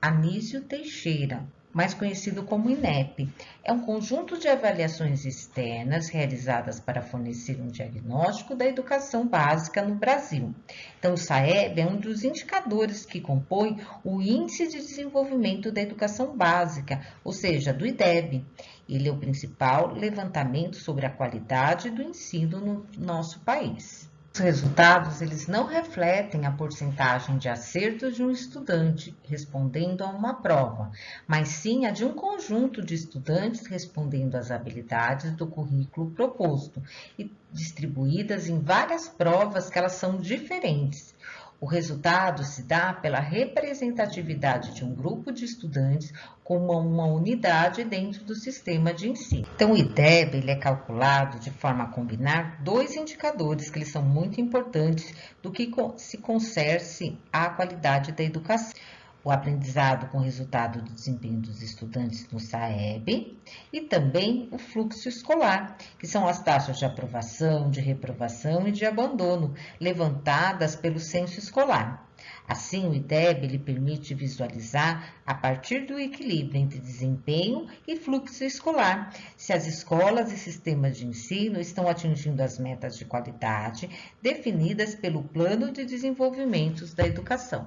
Anísio Teixeira, mais conhecido como INEP. É um conjunto de avaliações externas realizadas para fornecer um diagnóstico da educação básica no Brasil. Então, o SAEB é um dos indicadores que compõe o Índice de Desenvolvimento da Educação Básica, ou seja, do IDEB. Ele é o principal levantamento sobre a qualidade do ensino no nosso país. Os resultados, eles não refletem a porcentagem de acertos de um estudante respondendo a uma prova, mas sim a de um conjunto de estudantes respondendo às habilidades do currículo proposto e distribuídas em várias provas que elas são diferentes. O resultado se dá pela representatividade de um grupo de estudantes como uma unidade dentro do sistema de ensino. Então, o IDEB ele é calculado de forma a combinar dois indicadores que eles são muito importantes do que se concerne à qualidade da educação. O aprendizado com resultado do desempenho dos estudantes no SAEB e também o fluxo escolar, que são as taxas de aprovação, de reprovação e de abandono, levantadas pelo censo escolar. Assim, o IDEB ele permite visualizar, a partir do equilíbrio entre desempenho e fluxo escolar, se as escolas e sistemas de ensino estão atingindo as metas de qualidade definidas pelo Plano de Desenvolvimento da Educação.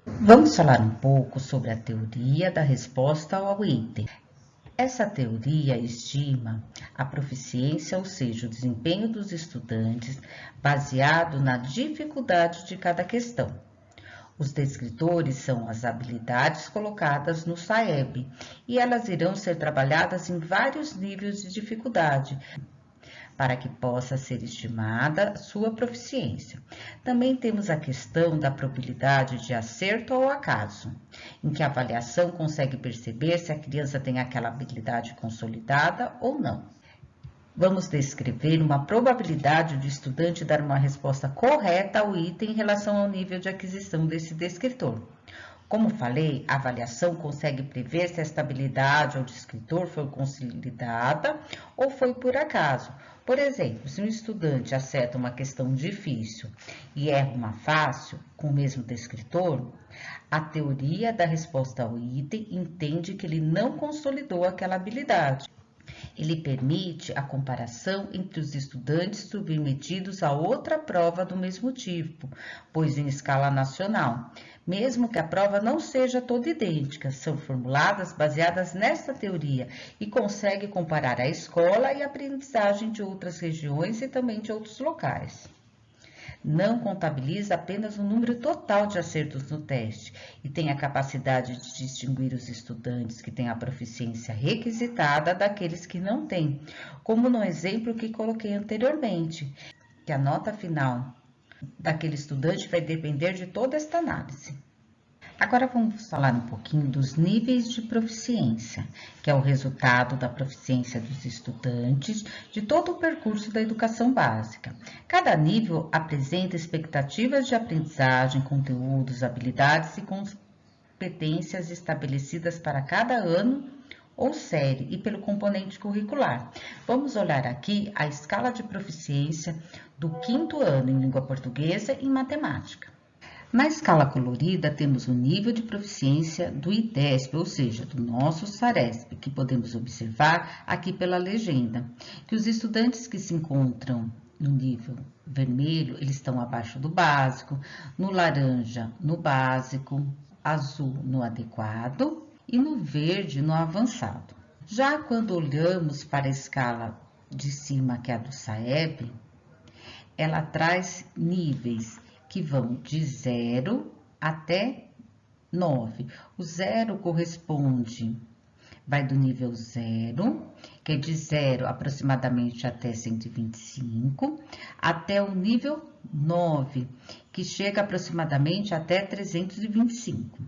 Vamos falar um pouco sobre a teoria da resposta ao item. Essa teoria estima a proficiência, ou seja, o desempenho dos estudantes, baseado na dificuldade de cada questão. Os descritores são as habilidades colocadas no SAEB e elas irão ser trabalhadas em vários níveis de dificuldade, para que possa ser estimada sua proficiência. Também temos a questão da probabilidade de acerto ou acaso, em que a avaliação consegue perceber se a criança tem aquela habilidade consolidada ou não. Vamos descrever uma probabilidade de estudante dar uma resposta correta ao item em relação ao nível de aquisição desse descritor. Como falei, a avaliação consegue prever se esta habilidade ou descritor foi consolidada ou foi por acaso. Por exemplo, se um estudante acerta uma questão difícil e erra uma fácil com o mesmo descritor, a teoria da resposta ao item entende que ele não consolidou aquela habilidade. Ele permite a comparação entre os estudantes submetidos a outra prova do mesmo tipo, pois em escala nacional, mesmo que a prova não seja toda idêntica, são formuladas baseadas nesta teoria e consegue comparar a escola e a aprendizagem de outras regiões e também de outros locais. Não contabiliza apenas o número total de acertos no teste e tem a capacidade de distinguir os estudantes que têm a proficiência requisitada daqueles que não têm, como no exemplo que coloquei anteriormente, que a nota final daquele estudante vai depender de toda esta análise. Agora vamos falar um pouquinho dos níveis de proficiência, que é o resultado da proficiência dos estudantes de todo o percurso da educação básica. Cada nível apresenta expectativas de aprendizagem, conteúdos, habilidades e competências estabelecidas para cada ano ou série e pelo componente curricular. Vamos olhar aqui a escala de proficiência do 5º ano em língua portuguesa e em matemática. Na escala colorida, temos o nível de proficiência do IDESP, ou seja, do nosso SARESP, que podemos observar aqui pela legenda, que os estudantes que se encontram no nível vermelho, eles estão abaixo do básico, no laranja, no básico, azul, no adequado e no verde, no avançado. Já quando olhamos para a escala de cima, que é a do SAEB, ela traz níveis que vão de 0 até 9. O 0 corresponde, vai do nível 0, que é de 0 aproximadamente até 125, até o nível 9, que chega aproximadamente até 325.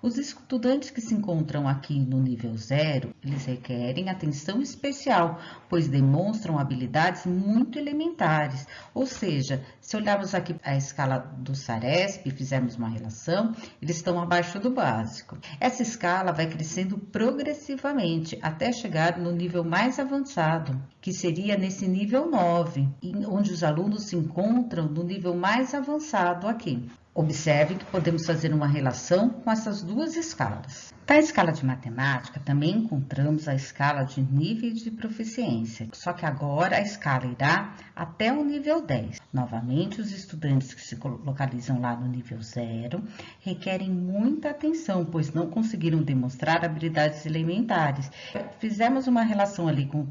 Os estudantes que se encontram aqui no nível 0, eles requerem atenção especial, pois demonstram habilidades muito elementares. Ou seja, se olharmos aqui a escala do SARESP e fizermos uma relação, eles estão abaixo do básico. Essa escala vai crescendo progressivamente até chegar no nível mais avançado, que seria nesse nível 9, onde os alunos se encontram no nível mais avançado aqui. Observe que podemos fazer uma relação com essas duas escalas. Na escala de matemática, também encontramos a escala de níveis de proficiência, só que agora a escala irá até o nível 10. Novamente, os estudantes que se localizam lá no nível 0 requerem muita atenção, pois não conseguiram demonstrar habilidades elementares. Fizemos uma relação ali com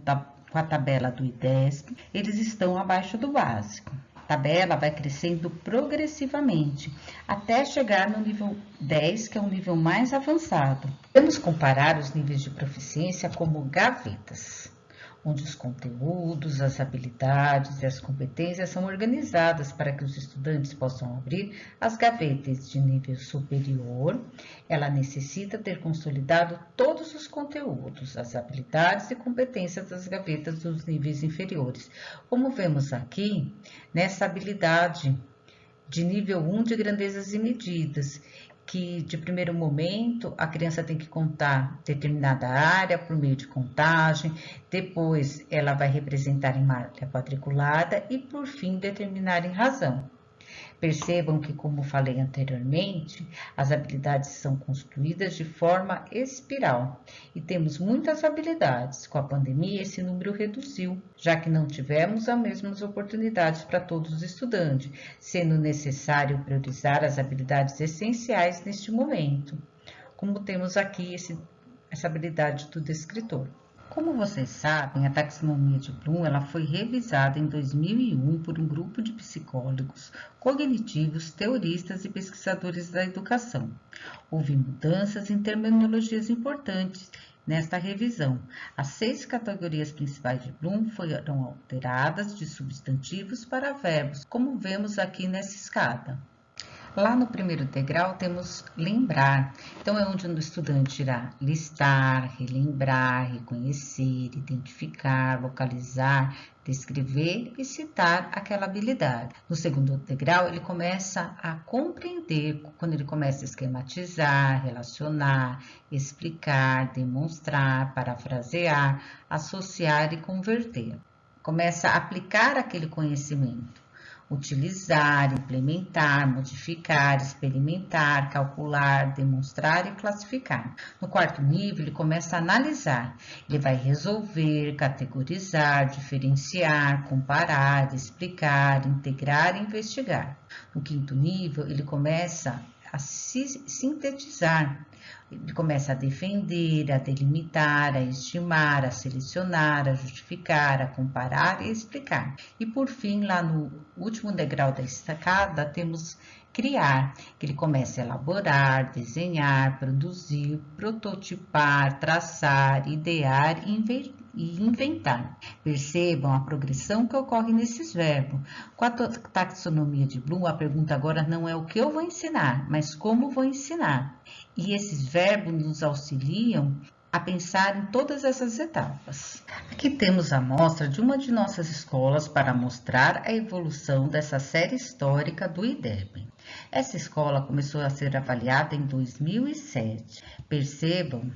a tabela do IDESP, eles estão abaixo do básico. A tabela vai crescendo progressivamente, até chegar no nível 10, que é o nível mais avançado. Podemos comparar os níveis de proficiência como gavetas, onde os conteúdos, as habilidades e as competências são organizadas para que os estudantes possam abrir as gavetas de nível superior. Ela necessita ter consolidado todos os conteúdos, as habilidades e competências das gavetas dos níveis inferiores. Como vemos aqui, nessa habilidade de nível 1 de grandezas e medidas, que de primeiro momento a criança tem que contar determinada área por meio de contagem, depois ela vai representar em malha quadriculada e por fim determinar em razão. Percebam que, como falei anteriormente, as habilidades são construídas de forma espiral e temos muitas habilidades. Com a pandemia, esse número reduziu, já que não tivemos as mesmas oportunidades para todos os estudantes, sendo necessário priorizar as habilidades essenciais neste momento, como temos aqui essa habilidade do descritor. Como vocês sabem, a taxonomia de Bloom ela foi revisada em 2001 por um grupo de psicólogos, cognitivos, teoristas e pesquisadores da educação. Houve mudanças em terminologias importantes nesta revisão. As 6 categorias principais de Bloom foram alteradas de substantivos para verbos, como vemos aqui nessa escada. Lá no primeiro degrau temos lembrar, então é onde o estudante irá listar, relembrar, reconhecer, identificar, localizar, descrever e citar aquela habilidade. No segundo degrau ele começa a compreender, quando ele começa a esquematizar, relacionar, explicar, demonstrar, parafrasear, associar e converter. Começa a aplicar aquele conhecimento. Utilizar, implementar, modificar, experimentar, calcular, demonstrar e classificar. No quarto nível, ele começa a analisar. Ele vai resolver, categorizar, diferenciar, comparar, explicar, integrar e investigar. No quinto nível, ele começa a sintetizar. Ele começa a defender, a delimitar, a estimar, a selecionar, a justificar, a comparar e a explicar. E por fim, lá no último degrau da escada, temos criar, que ele começa a elaborar, desenhar, produzir, prototipar, traçar, idear e e inventar. Percebam a progressão que ocorre nesses verbos. Com a taxonomia de Bloom, a pergunta agora não é o que eu vou ensinar, mas como vou ensinar. E esses verbos nos auxiliam a pensar em todas essas etapas. Aqui temos a amostra de uma de nossas escolas para mostrar a evolução dessa série histórica do IDEB. Essa escola começou a ser avaliada em 2007. Percebam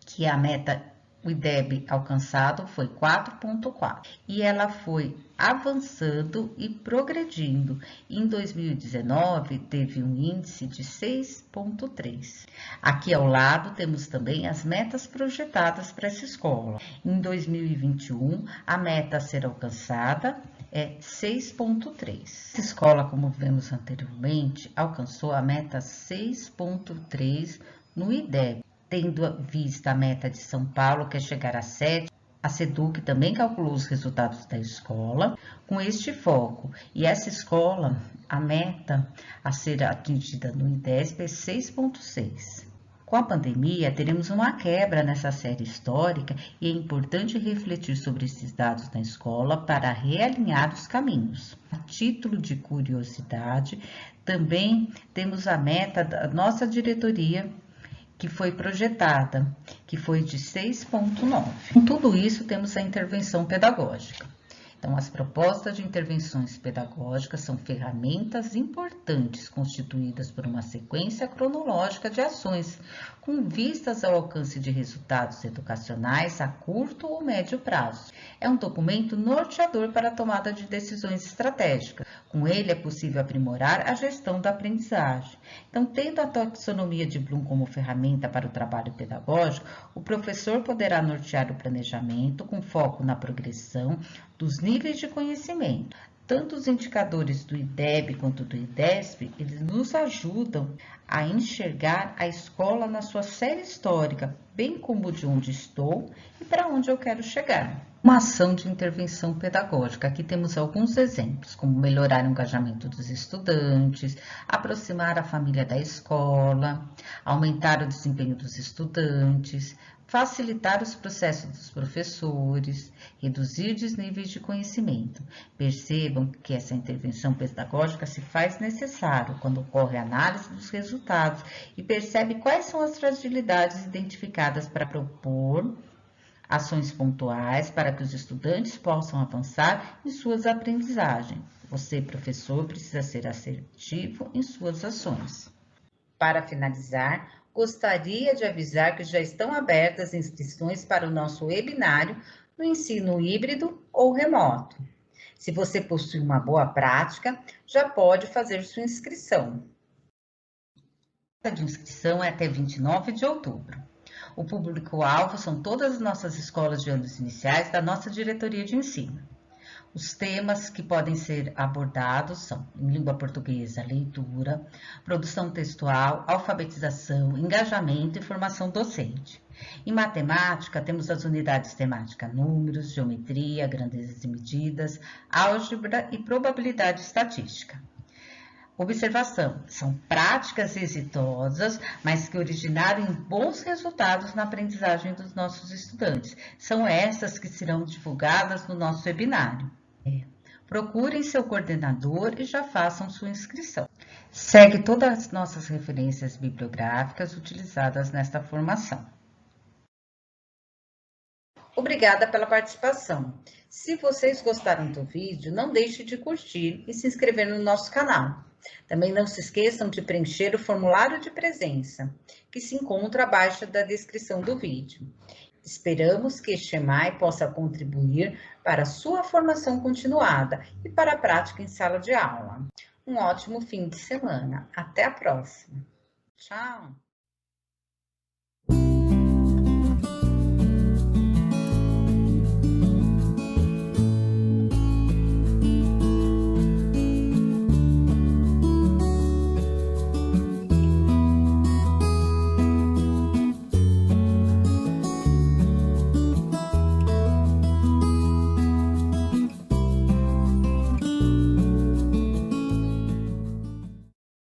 que a meta o IDEB alcançado foi 4.4 e ela foi avançando e progredindo. Em 2019, teve um índice de 6.3. Aqui ao lado temos também as metas projetadas para essa escola. Em 2021, a meta a ser alcançada é 6.3. Essa escola, como vimos anteriormente, alcançou a meta 6.3 no IDEB. Tendo vista a meta de São Paulo, que é chegar a 7, a SEDUC também calculou os resultados da escola com este foco. E essa escola, a meta a ser atingida no IDESP é 6.6. Com a pandemia, teremos uma quebra nessa série histórica e é importante refletir sobre esses dados na escola para realinhar os caminhos. A título de curiosidade, também temos a meta da nossa diretoria, que foi projetada, que foi de 6.9. Com tudo isso, temos a intervenção pedagógica. Então, as propostas de intervenções pedagógicas são ferramentas importantes constituídas por uma sequência cronológica de ações com vistas ao alcance de resultados educacionais a curto ou médio prazo. É um documento norteador para a tomada de decisões estratégicas. Com ele é possível aprimorar a gestão da aprendizagem. Então, tendo a taxonomia de Bloom como ferramenta para o trabalho pedagógico, o professor poderá nortear o planejamento com foco na progressão dos níveis de conhecimento. Tanto os indicadores do IDEB quanto do IDESP, eles nos ajudam a enxergar a escola na sua série histórica, bem como de onde estou e para onde eu quero chegar. Uma ação de intervenção pedagógica. Aqui temos alguns exemplos, como melhorar o engajamento dos estudantes, aproximar a família da escola, aumentar o desempenho dos estudantes, facilitar os processos dos professores, reduzir desníveis de conhecimento. Percebam que essa intervenção pedagógica se faz necessário quando ocorre a análise dos resultados e percebe quais são as fragilidades identificadas para propor ações pontuais para que os estudantes possam avançar em suas aprendizagens. Você, professor, precisa ser assertivo em suas ações. Para finalizar, gostaria de avisar que já estão abertas inscrições para o nosso webinário no ensino híbrido ou remoto. Se você possui uma boa prática, já pode fazer sua inscrição. A data de inscrição é até 29 de outubro. O público-alvo são todas as nossas escolas de anos iniciais da nossa diretoria de ensino. Os temas que podem ser abordados são em língua portuguesa, leitura, produção textual, alfabetização, engajamento e formação docente. Em matemática, temos as unidades temáticas números, geometria, grandezas e medidas, álgebra e probabilidade estatística. Observação, são práticas exitosas, mas que originaram bons resultados na aprendizagem dos nossos estudantes. São essas que serão divulgadas no nosso webinário. Procurem seu coordenador e já façam sua inscrição. Segue todas as nossas referências bibliográficas utilizadas nesta formação. Obrigada pela participação. Se vocês gostaram do vídeo, não deixe de curtir e se inscrever no nosso canal. Também não se esqueçam de preencher o formulário de presença, que se encontra abaixo da descrição do vídeo. Esperamos que este EMAI possa contribuir para a sua formação continuada e para a prática em sala de aula. Um ótimo fim de semana. Até a próxima. Tchau!